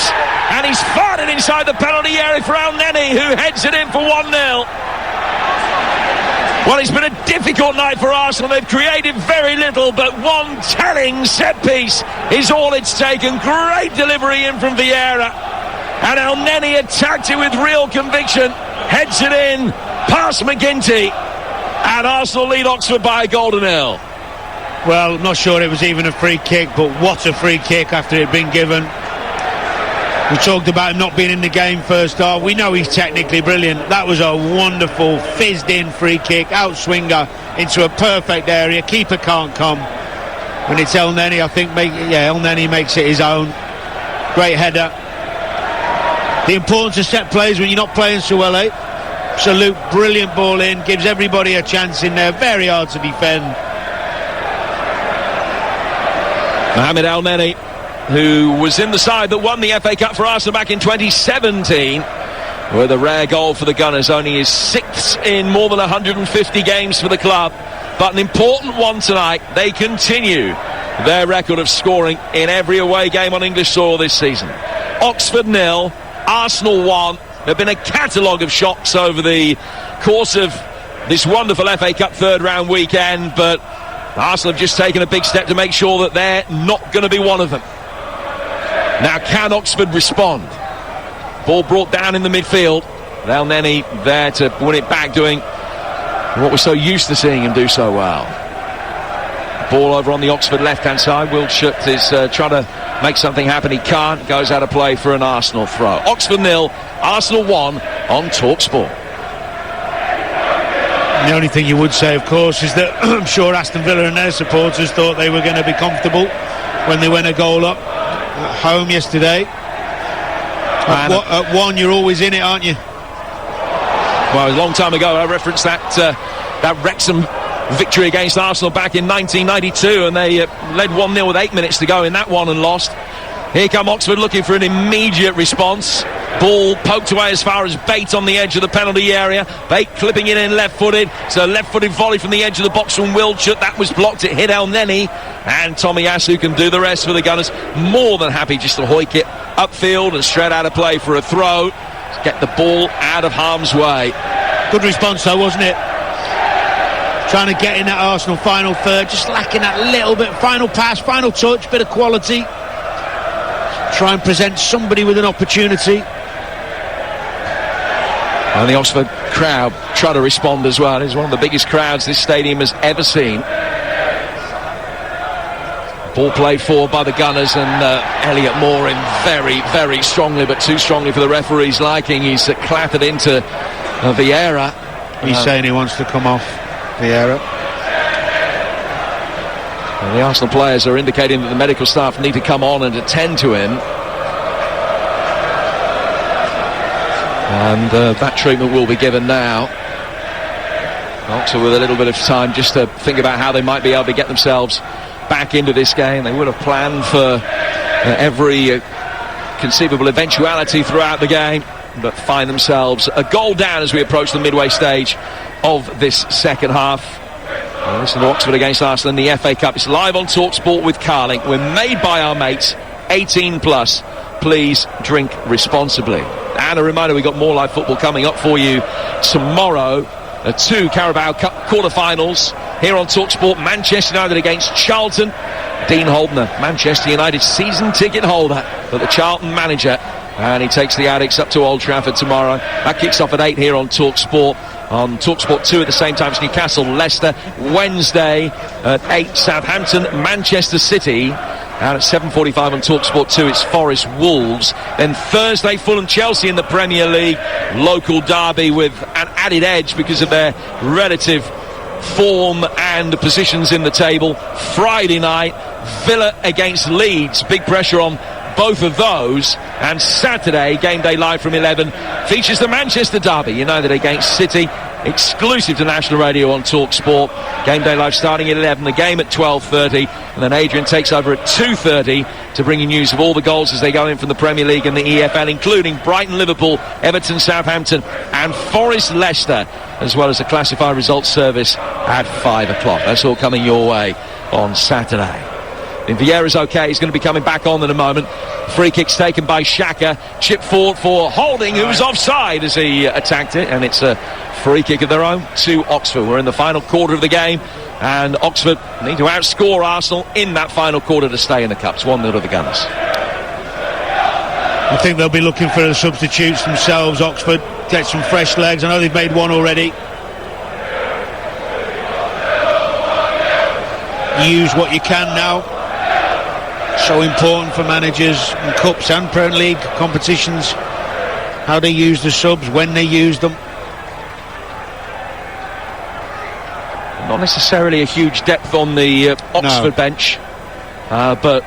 and he's fired it inside the penalty area for El Neni, who heads it in for 1-0. Well, it's been a difficult night for Arsenal. They've created very little, but one telling set piece is all it's taken. Great delivery in from Vieira, and El Neni attacked it with real conviction, heads it in past McGinty, and Arsenal lead Oxford by a goal to 0. Well, I'm not sure it was even a free kick, but what a free kick after it had been given. We talked about him not being in the game first half. We know he's technically brilliant. That was a wonderful fizzed-in free kick, outswinger into a perfect area. Keeper can't come. When it's El Neni, I think, El Neni makes it his own. Great header. The importance of set plays when you're not playing so well, eh? Absolute brilliant ball in, gives everybody a chance in there. Very hard to defend. Mohamed El Neni, who was in the side that won the FA Cup for Arsenal back in 2017, with a rare goal for the Gunners, only his 6th in more than 150 games for the club, but an important one tonight. They continue their record of scoring in every away game on English soil this season. Oxford 0, Arsenal 1. There have been a catalogue of shocks over the course of this wonderful FA Cup 3rd round weekend, but Arsenal have just taken a big step to make sure that they're not going to be one of them. Now, can Oxford respond? Ball brought down in the midfield. El Neni there to win it back, doing what we're so used to seeing him do so well. Ball over on the Oxford left-hand side. Wildschut is trying to make something happen. He can't. Goes out of play for an Arsenal throw. Oxford 0, Arsenal 1 on Talksport. The only thing you would say, of course, is that I'm sure Aston Villa and their supporters thought they were going to be comfortable when they went a goal up at home yesterday. At 1, you're always in it, aren't you? Well, a long time ago, I referenced that Wrexham victory against Arsenal back in 1992, and they led 1-0 with 8 minutes to go in that one and lost. Here come Oxford looking for an immediate response. Ball poked away as far as Bate on the edge of the penalty area. Bate clipping it in left-footed. It's a left-footed volley from the edge of the box from Wiltshire. That was blocked. It hit El Neni. And Tomiyasu can do the rest for the Gunners. More than happy just to hoik it upfield and straight out of play for a throw. Get the ball out of harm's way. Good response though, wasn't it? Trying to get in that Arsenal final third. Just lacking that little bit. Final pass, final touch, bit of quality. Try and present somebody with an opportunity. And the Oxford crowd try to respond as well. It's one of the biggest crowds this stadium has ever seen. Ball played forward by the Gunners, and Elliot Moore in very, very strongly, but too strongly for the referee's liking. He's clattered into Vieira. He's saying he wants to come off Vieira. And the Arsenal players are indicating that the medical staff need to come on and attend to him. And that treatment will be given now. Oxford with a little bit of time just to think about how they might be able to get themselves back into this game. They would have planned for every conceivable eventuality throughout the game, but find themselves a goal down as we approach the midway stage of this second half. Listen to Oxford against Arsenal in the FA Cup. It's live on Talksport with Carling. We're made by our mates, 18 plus. Please drink responsibly. And a reminder, we've got more live football coming up for you tomorrow. 2 Carabao Cup quarter-finals here on Talksport. Manchester United against Charlton. Dean Holdner, Manchester United season ticket holder, but the Charlton manager, and he takes the Addicts up to Old Trafford tomorrow. That kicks off at 8 here on Talksport. On Talksport 2 at the same time as Newcastle, Leicester. Wednesday at 8, Southampton, Manchester City. And at 7:45 on Talksport 2, it's Forest Wolves. Then Thursday, Fulham Chelsea in the Premier League. Local derby with an added edge because of their relative form and positions in the table. Friday night, Villa against Leeds. Big pressure on both of those. And Saturday, game day live from 11, features the Manchester derby, United against City, exclusive to national radio on Talksport. Game day live starting at 11, the game at 12:30, and then Adrian takes over at 2:30 to bring you news of all the goals as they go in from the Premier League and the EFL, including Brighton Liverpool, Everton Southampton and Forest Leicester, as well as a classified results service at 5 o'clock. That's all coming your way on Saturday. If Vieira's okay, he's going to be coming back on in a moment. Free kick's taken by Xhaka. Chip forward for Holding, who was offside as he attacked it. And it's a free kick of their own to Oxford. We're in the final quarter of the game. And Oxford need to outscore Arsenal in that final quarter to stay in the Cups. 1-0 to the Gunners. I think they'll be looking for the substitutes themselves, Oxford. Get some fresh legs. I know they've made one already. Use what you can now. So important for managers in cups and Premier League competitions, how they use the subs, when they use them. Not necessarily a huge depth on the Oxford bench, but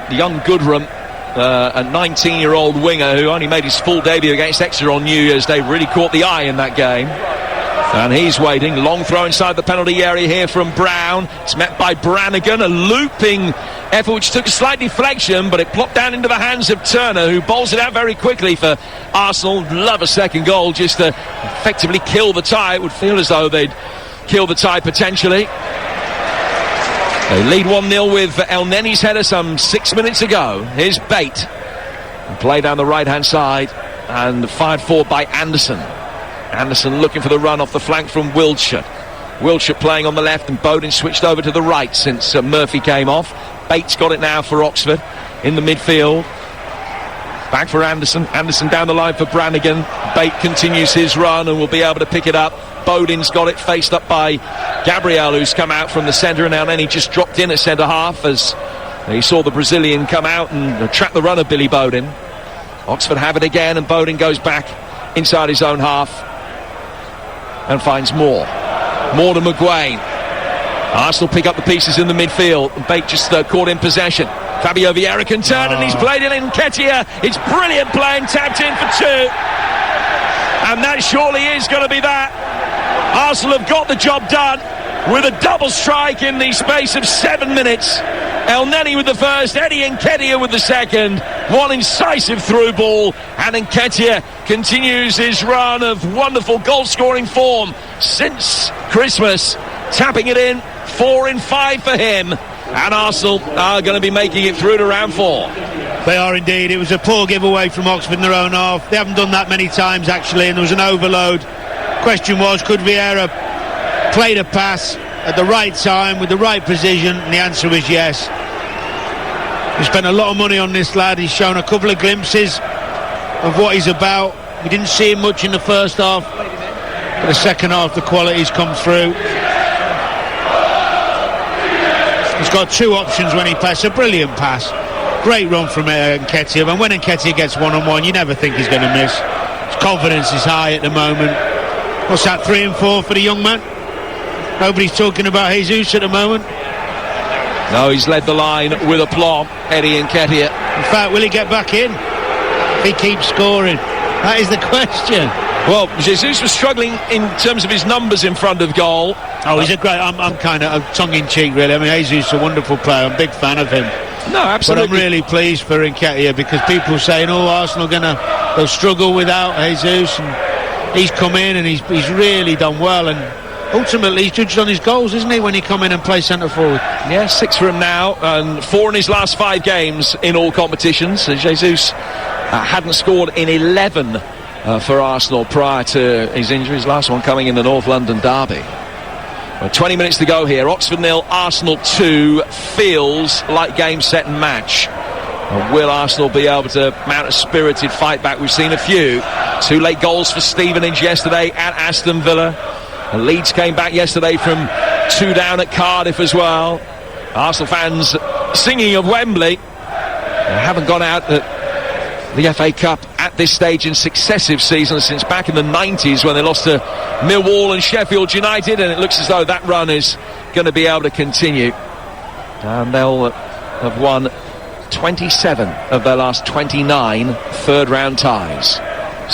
the young Goodrum, a 19-year-old winger who only made his full debut against Exeter on New Year's Day, really caught the eye in that game. And he's waiting. Long throw inside the penalty area here from Brown. It's met by Brannigan. A looping effort which took a slight deflection, but it plopped down into the hands of Turner, who bowls it out very quickly for Arsenal. Love a second goal just to effectively kill the tie. It would feel as though they'd kill the tie potentially. They lead 1-0 with El Neni's header some 6 minutes ago. Here's Bate. Play down the right-hand side and fired forward by Anderson. Anderson looking for the run off the flank from Wiltshire. Wiltshire playing on the left, and Bowden switched over to the right since Murphy came off. Bates got it now for Oxford in the midfield. Back for Anderson. Anderson down the line for Brannigan. Bate continues his run and will be able to pick it up. Bowden's got it, faced up by Gabriel, who's come out from the centre, and now then he just dropped in at centre half as he saw the Brazilian come out and trap the runner, Billy Bowden. Oxford have it again, and Bowden goes back inside his own half and finds Moore to McGuane. Arsenal pick up the pieces in the midfield. Bate just caught in possession. Fabio Vieira can turn and he's played it in Nketiah. It's brilliant playing, tapped in for 2. And that surely is going to be that. Arsenal have got the job done with a double strike in the space of 7 minutes. El Neni with the first, Eddie Nketiah with the second. One incisive through ball, and Nketiah continues his run of wonderful goal-scoring form since Christmas, tapping it in. 4 in 5 for him, and Arsenal are going to be making it through to round 4. They are indeed. It was a poor giveaway from Oxford in their own half. They haven't done that many times actually, and there was an overload. Question was, could Vieira play the pass at the right time with the right precision? And the answer was yes. We spent a lot of money on this lad. He's shown a couple of glimpses of what he's about. We didn't see him much in the first half, but the second half the quality's come through. He's got 2 options when he passes. A brilliant pass. Great run from Nketiah. And when Nketiah gets one-on-one, you never think he's going to miss. His confidence is high at the moment. What's that, 3 and 4 for the young man? Nobody's talking about Jesus at the moment. No, he's led the line with aplomb, Eddie Nketiah. In fact, will he get back in if he keeps scoring? That is the question. Well, Jesus was struggling in terms of his numbers in front of goal. Oh, he's a great... I'm kind of tongue-in-cheek, really. I mean, Jesus is a wonderful player. I'm a big fan of him. No, absolutely. But I'm really pleased for Nketiah, because people are saying, oh, Arsenal they'll struggle without Jesus. And he's come in and he's really done well. And ultimately, he's judged on his goals, isn't he, when he come in and play centre-forward? Yeah, 6 for him now, and 4 in his last 5 games in all competitions. Jesus hadn't scored in 11 for Arsenal prior to his injury, his last one coming in the North London derby. Well, 20 minutes to go here. Oxford 0, Arsenal 2. Feels like game, set and match. Will Arsenal be able to mount a spirited fight back? We've seen a few. 2 late goals for Stevenage yesterday at Aston Villa. And Leeds came back yesterday from 2 down at Cardiff as well. Arsenal fans singing of Wembley. They haven't gone out at the FA Cup at this stage in successive seasons since back in the 90s when they lost to Millwall and Sheffield United, and it looks as though that run is going to be able to continue. And they'll have won 27 of their last 29 third-round ties.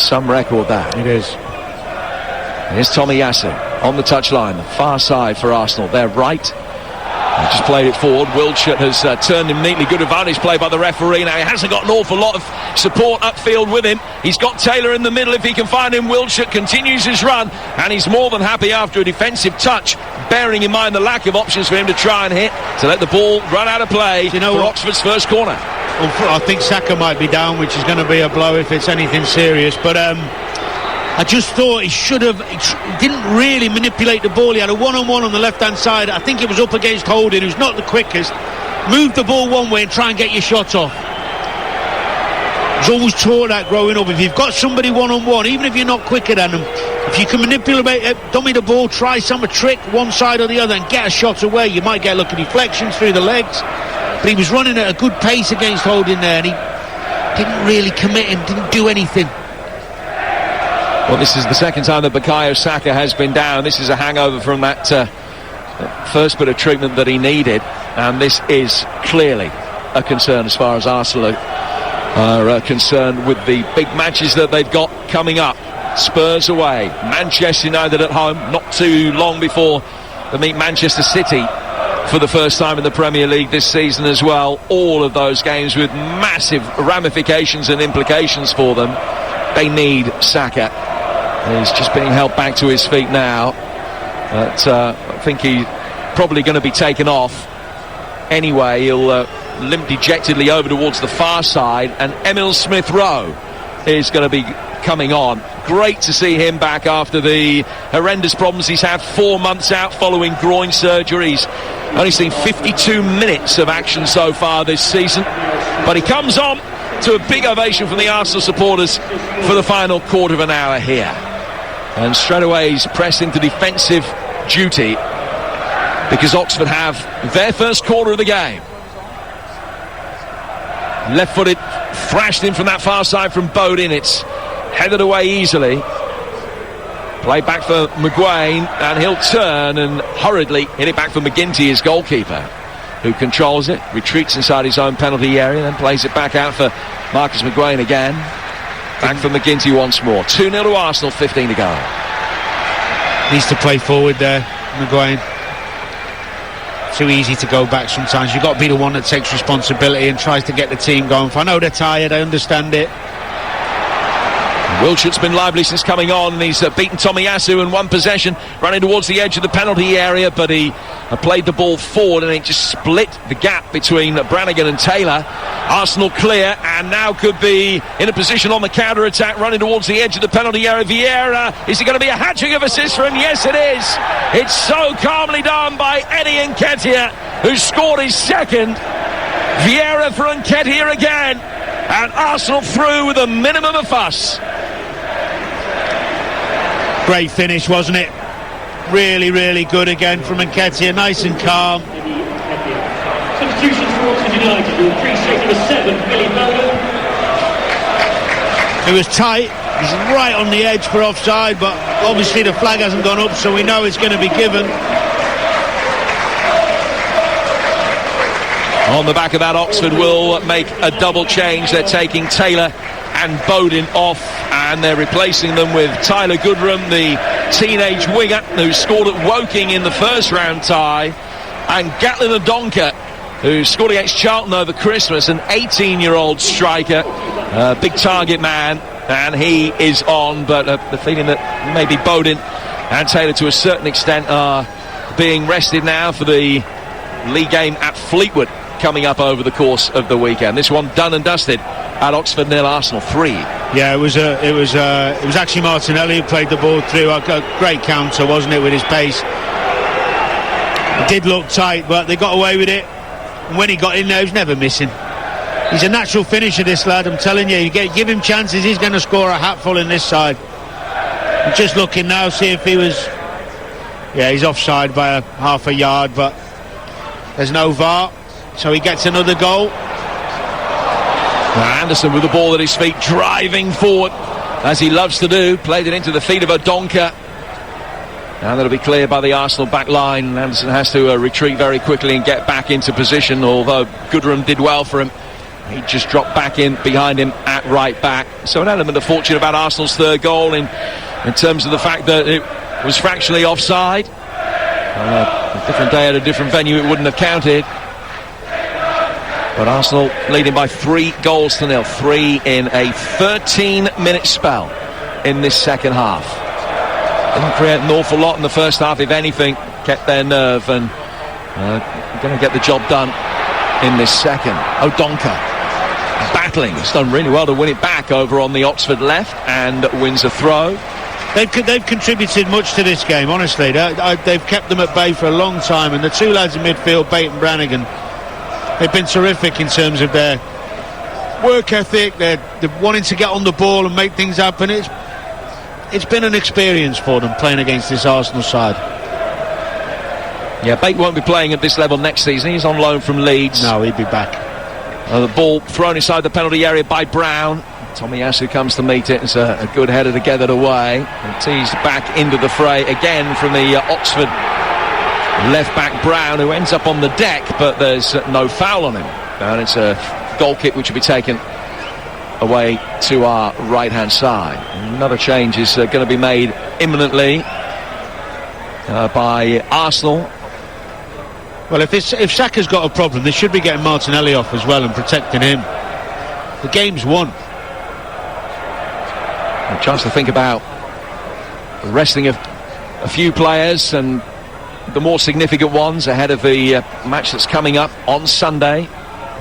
Some record, that. It is. Here's Tommy Yasu on the touchline, the far side for Arsenal. They're right. He just played it forward. Wiltshire has turned him neatly. Good advantage play by the referee. Now he hasn't got an awful lot of support upfield with him. He's got Taylor in the middle if he can find him. Wiltshire continues his run, and he's more than happy after a defensive touch, bearing in mind the lack of options for him to try and hit, to let the ball run out of play for Oxford's first corner. I think Saka might be down, which is going to be a blow if it's anything serious, but I just thought he didn't really manipulate the ball. He had a one-on-one on the left-hand side. I think it was up against Holding, who's not the quickest. Move the ball one way and try and get your shot off. I was always taught that growing up. If you've got somebody one-on-one, even if you're not quicker than them, if you can manipulate, dummy the ball, try some trick one side or the other and get a shot away, you might get a look at deflections through the legs. But he was running at a good pace against Holding there, and he didn't really commit him, didn't do anything. Well, this is the second time that Bukayo Saka has been down. This is a hangover from that first bit of treatment that he needed, and this is clearly a concern as far as Arsenal are concerned with the big matches that they've got coming up. Spurs away, Manchester United at home, not too long before they meet Manchester City for the first time in the Premier League this season as well. All of those games with massive ramifications and implications for them. They need Saka. He's just being held back to his feet now. But I think he's probably going to be taken off. Anyway, he'll limp dejectedly over towards the far side, and Emil Smith-Rowe is going to be coming on. Great to see him back after the horrendous problems he's had. 4 months out following groin surgery. He's only seen 52 minutes of action so far this season. But he comes on to a big ovation from the Arsenal supporters for the final quarter of an hour here. And straight away he's pressed into defensive duty because Oxford have their first quarter of the game. Left-footed, thrashed in from that far side from Bodin. It's headed away easily. Play back for McGuane, and he'll turn and hurriedly hit it back for McGinty, his goalkeeper. who controls it, retreats inside his own penalty area, then plays it back out for Marcus McGuane again. Back for McGinty once more. 2-0 to Arsenal, 15 to go. Needs to play forward there, McGuane. Too easy to go back sometimes. You've got to be the one that takes responsibility and tries to get the team going. I know they're tired, I understand it. Wilshire's been lively since coming on, and he's beaten Tomiyasu in one possession, running towards the edge of the penalty area, but he played the ball forward and it just split the gap between Brannigan and Taylor. Arsenal clear, and now could be in a position on the counter-attack, running towards the edge of the penalty area. Vieira, is it going to be a hat-trick of assists for him? Yes, it is. It's so calmly done by Eddie Nketiah, who scored his second. Vieira for Nketiah again, and Arsenal through with a minimum of fuss. Great finish, wasn't it? Really, really good again from Nketiah, nice and calm. Substitutions for Oxford United, who appreciate number 7, Billy Bowden. It was tight, he's right on the edge for offside, but obviously the flag hasn't gone up, so we know it's going to be given. On the back of that, Oxford will make a double change. They're taking Taylor and Bowden off, and they're replacing them with Tyler Goodrum, the teenage winger who scored at Woking in the first round tie, and Gatlin Odonka, who scored against Charlton over Christmas, an 18-year-old striker, big target man, and he is on, but the feeling that maybe Bowden and Taylor to a certain extent are being rested now for the league game at Fleetwood coming up over the course of the weekend. This one done and dusted at Oxford 0, Arsenal 3. Yeah, it was actually Martinelli who played the ball through. A great counter, wasn't it, with his pace. It did look tight, but they got away with it. And when he got in there, he was never missing. He's a natural finisher, this lad, I'm telling you. Give him chances, he's going to score a hatful in this side. I'm just looking now, see if he was... Yeah, he's offside by half a yard, but there's no VAR, so he gets another goal. Anderson with the ball at his feet, driving forward, as he loves to do. Played it into the feet of Odonka. And that'll be cleared by the Arsenal back line. Anderson has to retreat very quickly and get back into position, although Goodrum did well for him. He just dropped back in behind him at right back. So an element of fortune about Arsenal's third goal in terms of the fact that it was fractionally offside. On a different day at a different venue, it wouldn't have counted. But Arsenal leading by 3-0. 3 in a 13-minute spell in this second half. Didn't create an awful lot in the first half, if anything, kept their nerve, and going to get the job done in this second. Odonka battling, he's done really well to win it back over on the Oxford left, and wins a throw. They've contributed much to this game, honestly. They've kept them at bay for a long time, and the two lads in midfield, Bate and Brannigan, they've been terrific in terms of their work ethic, they're wanting to get on the ball and make things happen. It's been an experience for them playing against this Arsenal side. Yeah, Bate won't be playing at this level next season. He's on loan from Leeds. No, he'll be back. The ball thrown inside the penalty area by Brown. Tomiyasu comes to meet it. It's a good header to get it away. And teased back into the fray again from the Oxford left back Brown, who ends up on the deck, but there's no foul on him. And it's a goal kick which will be taken away to our right hand side. Another change is going to be made imminently by Arsenal. Well, if Saka's got a problem, they should be getting Martinelli off as well and protecting him. The game's won. A chance to think about resting a few players, and the more significant ones ahead of the match that's coming up on Sunday.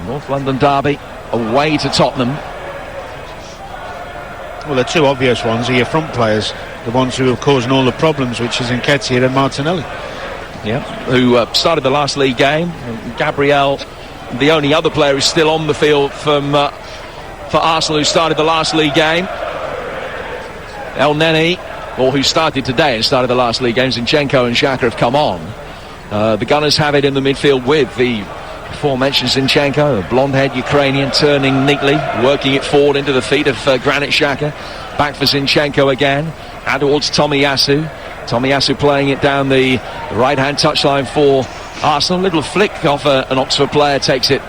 North London derby away to Tottenham. Well, the two obvious ones are your front players, the ones who are causing all the problems, which is Nketiah and Martinelli. Yeah, who started the last league game. Gabriel, the only other player who's still on the field for Arsenal who started the last league game. El Neni, or who started today and started the last league game. Zinchenko and Xhaka have come on. The Gunners have it in the midfield with the aforementioned Zinchenko, a blonde-haired Ukrainian, turning neatly, working it forward into the feet of Granit Xhaka. Back for Zinchenko again, and towards Tomiyasu. Tomiyasu playing it down the right-hand touchline for Arsenal. Little flick of an Oxford player takes it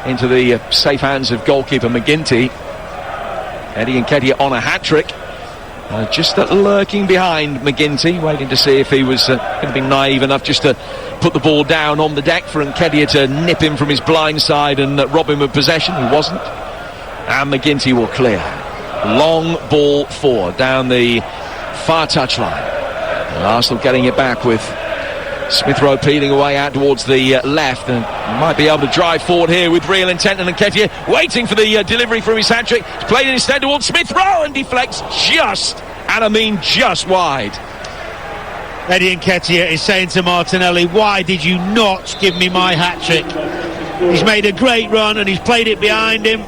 into the safe hands of goalkeeper McGinty. Eddie Nketiah on a hat-trick. Just lurking behind McGinty, waiting to see if he was going to be naive enough just to put the ball down on the deck for Nketiah to nip him from his blind side and rob him of possession. He wasn't. And McGinty will clear. Long ball forward down the far touchline. And Arsenal getting it back with Smith Rowe peeling away out towards the left, and might be able to drive forward here with real intent. And Nketiah waiting for the delivery from his hat-trick. He's played it instead towards Smith Rowe and deflects just wide. Eddie Nketiah is saying to Martinelli, why did you not give me my hat-trick? He's made a great run and he's played it behind him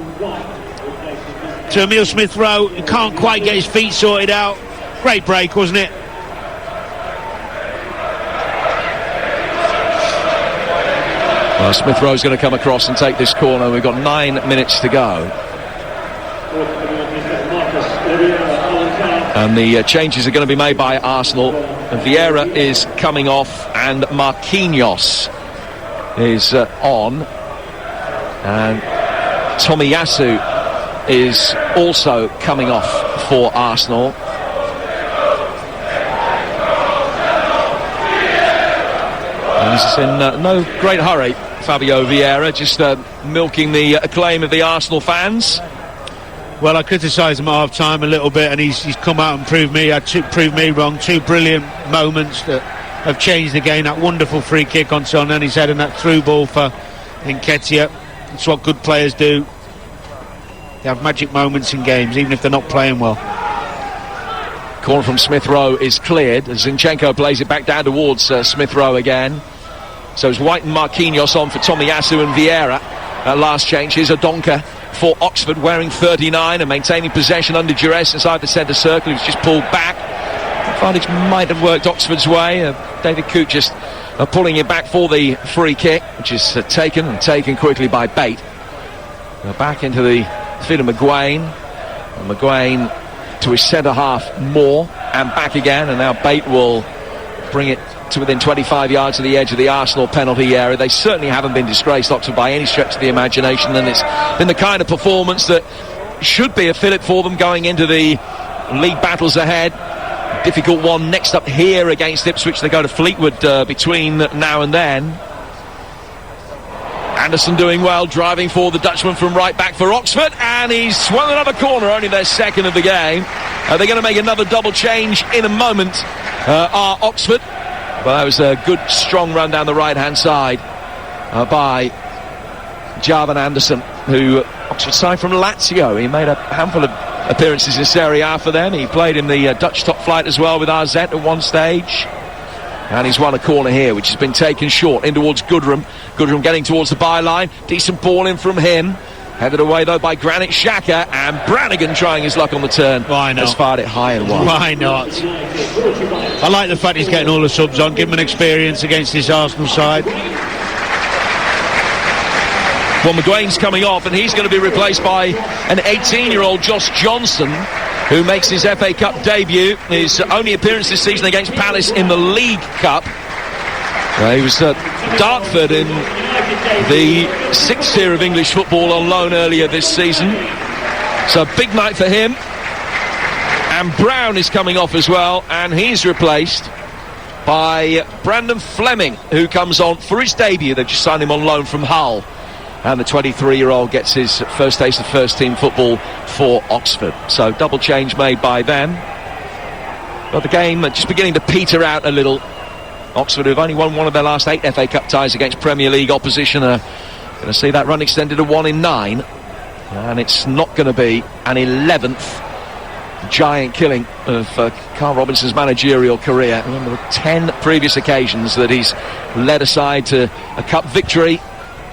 to Emile Smith Rowe, who can't quite get his feet sorted out. Great break, wasn't it? Well, Smith Rowe's going to come across and take this corner. We've got 9 minutes to go. And the changes are going to be made by Arsenal. Vieira is coming off and Marquinhos is on. And Tomiyasu is also coming off for Arsenal. And he's in no great hurry, Fabio Vieira, just milking the acclaim of the Arsenal fans. Well, I criticised him at half-time a little bit, and he's come out and proved me wrong. Two brilliant moments that have changed the game. That wonderful free kick on Son, and he's had that through ball for Nketiah. It's what good players do. They have magic moments in games, even if they're not playing well. Corner from Smith Rowe is cleared. Zinchenko plays it back down towards Smith Rowe again. So it's White and Marquinhos on for Tomiyasu and Vieira. Last change. Here's Odonka for Oxford, wearing 39 and maintaining possession under duress inside the centre circle. He was just pulled back. The advantage might have worked Oxford's way. David Coote just pulling it back for the free kick, which is taken quickly by Bate. Back into the field of Maguane. And Maguane to his centre half more and back again, and now Bate will bring it to within 25 yards of the edge of the Arsenal penalty area. They certainly haven't been disgraced, Oxford, by any stretch of the imagination, and it's been the kind of performance that should be a fillip for them going into the league battles ahead. Difficult one next up here against Ipswich. They go to Fleetwood between now and then. Anderson doing well, driving for the Dutchman from right back for Oxford, and he's swung another corner, only their second of the game. They're going to make another double change in a moment, are Oxford. But that was a good, strong run down the right-hand side by Jarvan Anderson, who Oxford signed from Lazio. He made a handful of appearances in Serie A for them. He played in the Dutch top flight as well with RZ at one stage. And he's won a corner here, which has been taken short in towards Goodrum. Goodrum getting towards the byline. Decent ball in from him. Headed away, though, by Granit Xhaka. And Brannigan trying his luck on the turn. Why not? Has fired it high and wide. Why not? I like the fact he's getting all the subs on. Give him an experience against this Arsenal side. Well, McGuane's coming off, and he's going to be replaced by an 18-year-old Josh Johnson, who makes his FA Cup debut. His only appearance this season against Palace in the League Cup. He was at Dartford in the 6th tier of English football on loan earlier this season. So big night for him. And Brown is coming off as well, and he's replaced by Brandon Fleming, who comes on for his debut. They've just signed him on loan from Hull. And the 23-year-old gets his first taste of first-team football for Oxford. So double change made by them. But the game just beginning to peter out a little. Oxford, who've only won one of their last 8 FA Cup ties against Premier League opposition, are going to see that run extended to 1 in 9. And it's not going to be an 11th giant killing of Carl Robinson's managerial career. Remember the 10 previous occasions that he's led a side to a cup victory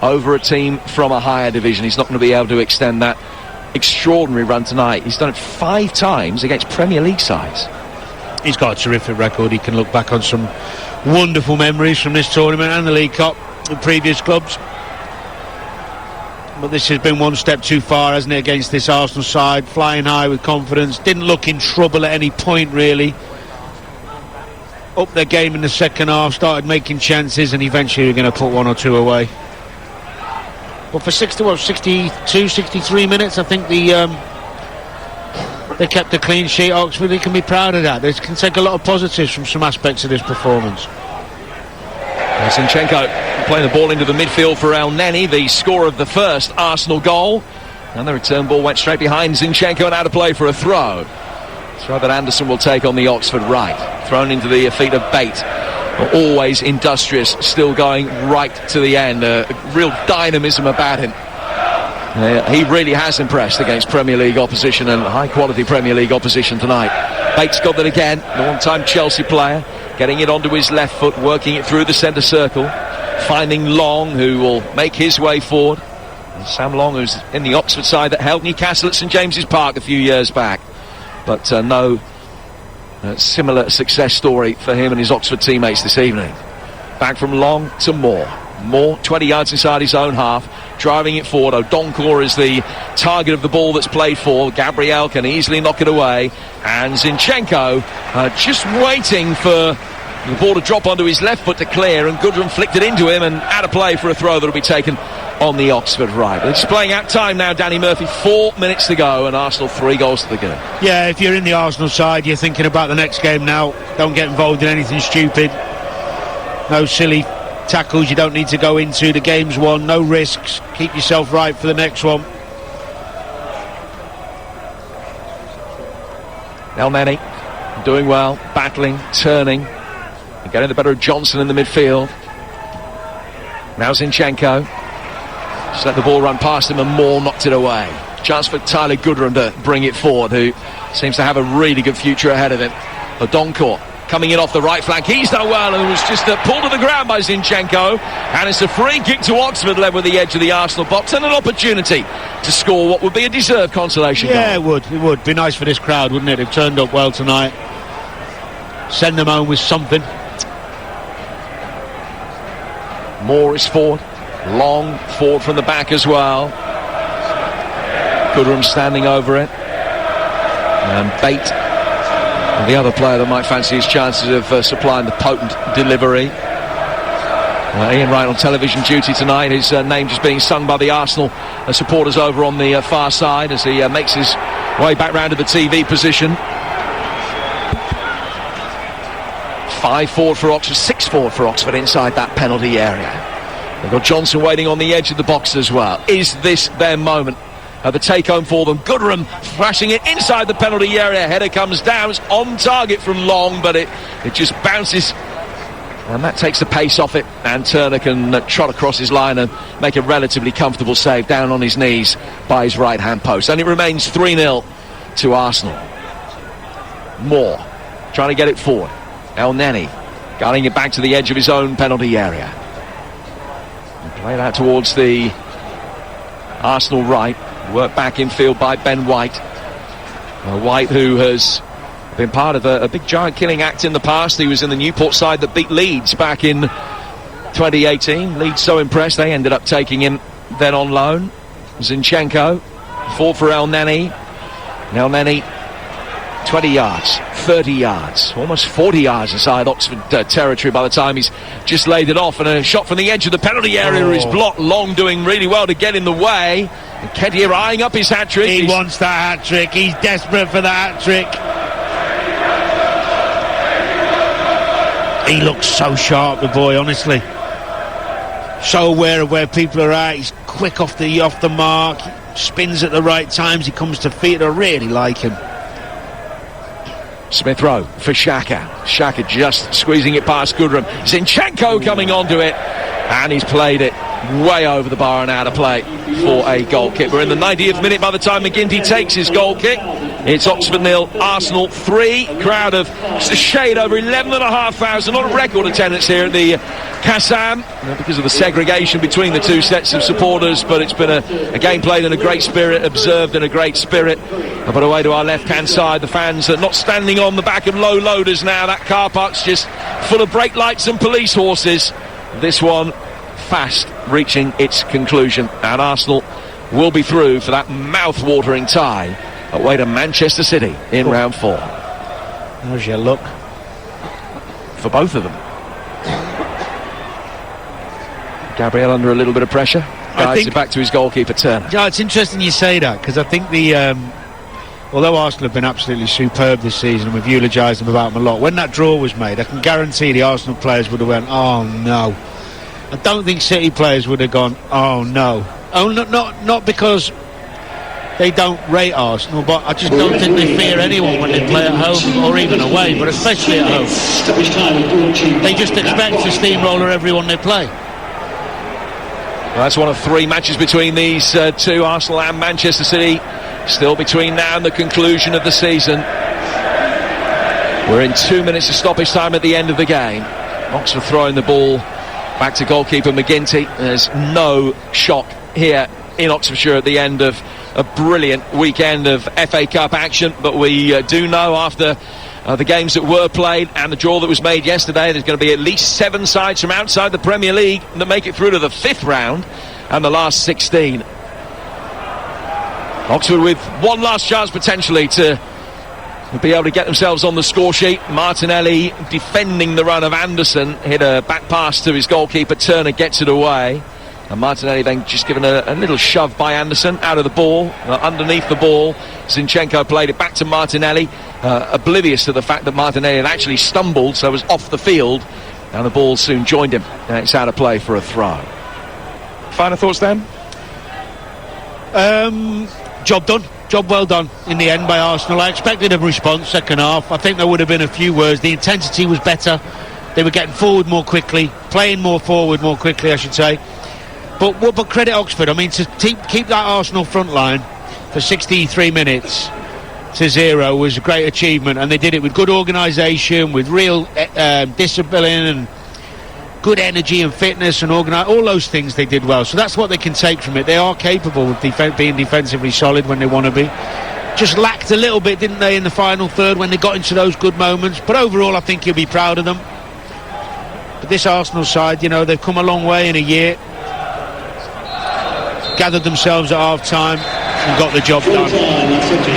over a team from a higher division. He's not going to be able to extend that extraordinary run tonight. He's done it 5 times against Premier League sides. He's got a terrific record. He can look back on some wonderful memories from this tournament and the League Cup and previous clubs. But this has been one step too far, hasn't it, against this Arsenal side. Flying high with confidence. Didn't look in trouble at any point, really. up their game in the second half, started making chances, and eventually were going to put one or two away. But for 62, 63 minutes, I think they kept a clean sheet. Oxford, they can be proud of that. They can take a lot of positives from some aspects of this performance. Zinchenko playing the ball into the midfield for El Neni, the scorer of the first Arsenal goal. And the return ball went straight behind Zinchenko and out of play for a throw. Throw that Anderson will take on the Oxford right. Thrown into the feet of Bate. Always industrious, still going right to the end. Real dynamism about him. He really has impressed against Premier League opposition and high-quality Premier League opposition tonight. Bates got that again, the one-time Chelsea player, getting it onto his left foot, working it through the centre circle, finding Long, who will make his way forward. And Sam Long, who's in the Oxford side that held Newcastle at St James's Park a few years back. But no similar success story for him and his Oxford teammates this evening. Back from Long to Moore. Moore 20 yards inside his own half, driving it forward. Odonkor is the target of the ball that's played for. Gabriel can easily knock it away, and Zinchenko just waiting for the ball to drop onto his left foot to clear, and Goodrum flicked it into him and out of play for a throw that will be taken on the Oxford right. It's playing out time now, Danny Murphy. 4 minutes to go, and Arsenal 3 goals to the good. Yeah, if you're in the Arsenal side, you're thinking about the next game now. Don't get involved in anything stupid. No silly tackles you don't need to go into. The game's won, no risks. Keep yourself right for the next one. El Neni doing well, battling, turning, and getting the better of Johnson in the midfield. Now Zinchenko just let the ball run past him, and Moore knocked it away. Chance for Tyler Goodrum to bring it forward, who seems to have a really good future ahead of him. Odonkor coming in off the right flank. He's done well, and it was just pulled to the ground by Zinchenko. And it's a free kick to Oxford, led with the edge of the Arsenal box, and an opportunity to score what would be a deserved consolation goal. Yeah, it would be nice for this crowd, wouldn't it? They've turned up well tonight. Send them home with something. Moore is forward. Long forward from the back as well. Goodrum standing over it. And Bate, the other player that might fancy his chances of supplying the potent delivery. Ian Wright on television duty tonight. His name just being sung by the Arsenal supporters over on the far side as he makes his way back round to the TV position. 5 forward for Oxford, 6 forward for Oxford inside that penalty area. They've got Johnson waiting on the edge of the box as well. Is this their moment? The take home for them. Goodrum thrashing it inside the penalty area. Header comes down. It's on target from Long, but it just bounces, and that takes the pace off it, and Turner can trot across his line and make a relatively comfortable save down on his knees by his right hand post. And it remains 3-0 to Arsenal. Moore trying to get it forward. El Neni guiding it back to the edge of his own penalty area. And played out towards the Arsenal right. Worked back in field by Ben White. White, who has been part of a big giant killing act in the past. He was in the Newport side that beat Leeds back in 2018. Leeds so impressed they ended up taking him then on loan. Zinchenko forward for El Neni. El Neni 20 yards, 30 yards, almost 40 yards inside Oxford territory by the time he's just laid it off, and a shot from the edge of the penalty area is blocked. Long doing really well to get in the way, and Ketier eyeing up his hat-trick. He wants that hat-trick, he's desperate for the hat-trick. He looks so sharp, the boy, honestly. So aware of where people are at. He's quick off the mark, spins at the right times, he comes to feet. I really like him. Smith Rowe for Xhaka. Xhaka just squeezing it past Goodrum. Zinchenko coming onto it, and he's played it way over the bar and out of play for a goal kick. We're in the 90th minute by the time McGinty takes his goal kick. It's Oxford 0, Arsenal 3. Crowd of just a shade over 11,500. Not a record attendance here at the Kassam because of the segregation between the two sets of supporters, but it's been a game played in a great spirit, observed in a great spirit. But away to our left-hand side, the fans are not standing on the back of low loaders now. That car park's just full of brake lights and police horses. This one fast reaching its conclusion, and Arsenal will be through for that mouth-watering tie away to Manchester City in round 4. How's your look? for both of them. Gabriel under a little bit of pressure. Guides it back to his goalkeeper, Turner. Yeah, it's interesting you say that, because I think although Arsenal have been absolutely superb this season, and we've eulogised them about them a lot, when that draw was made, I can guarantee the Arsenal players would have went, oh no. I don't think City players would have gone, oh no. Oh, not because they don't rate Arsenal, but I just don't think they fear anyone when they play at home or even away, but especially at home. They just expect to steamroller everyone they play. Well, that's one of 3 matches between these two, Arsenal and Manchester City. Still between now and the conclusion of the season. We're in 2 minutes of stoppage time at the end of the game. Oxford throwing the ball back to goalkeeper McGinty. There's no shock here in Oxfordshire at the end of a brilliant weekend of FA Cup action, but we do know after the games that were played and the draw that was made yesterday, there's going to be at least 7 sides from outside the Premier League that make it through to the 5th round and the last 16. Oxford with one last chance potentially to be able to get themselves on the score sheet. Martinelli defending the run of Anderson, hit a back pass to his goalkeeper, Turner gets it away, and Martinelli then just given a little shove by Anderson out of the ball, underneath the ball. Zinchenko played it back to Martinelli, oblivious to the fact that Martinelli had actually stumbled, so was off the field, and the ball soon joined him, and it's out of play for a throw. Final thoughts then? Job done. Job well done in the end by Arsenal. I expected a response second half. I think there would have been a few words. The intensity was better. They were getting forward more quickly, playing more forward more quickly, I should say. But credit Oxford. I mean, to keep that Arsenal front line for 63 minutes to 0 was a great achievement, and they did it with good organisation, with real discipline and good energy and fitness and all those things they did well. So that's what they can take from it. They are capable of being defensively solid when they want to be. Just lacked a little bit, didn't they, in the final third when they got into those good moments. But overall, I think you'll be proud of them. But this Arsenal side, you know, they've come a long way in a year. Gathered themselves at half-time and got the job done.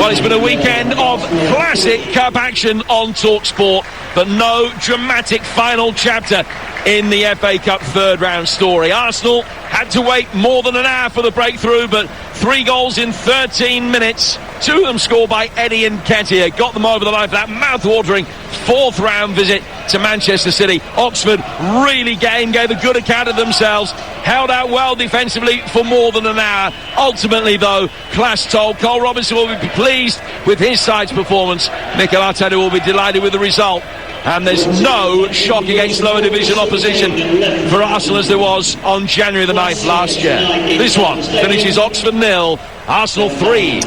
Well, it's been a weekend of classic cup action on Talksport, but no dramatic final chapter in the FA Cup third round story. Arsenal had to wait more than an hour for the breakthrough, but 3 goals in 13 minutes, 2 of them scored by Eddie Nketiah, got them over the line for that mouth-watering 4th round visit to Manchester City. Oxford really gave a good account of themselves, held out well defensively for more than an hour. Ultimately, though, class told. Cole Robinson will be pleased with his side's performance. Mikel Arteta will be delighted with the result. And there's no shock against lower division opposition for Arsenal as there was on January the 9th last year. This one finishes Oxford 0, Arsenal 3.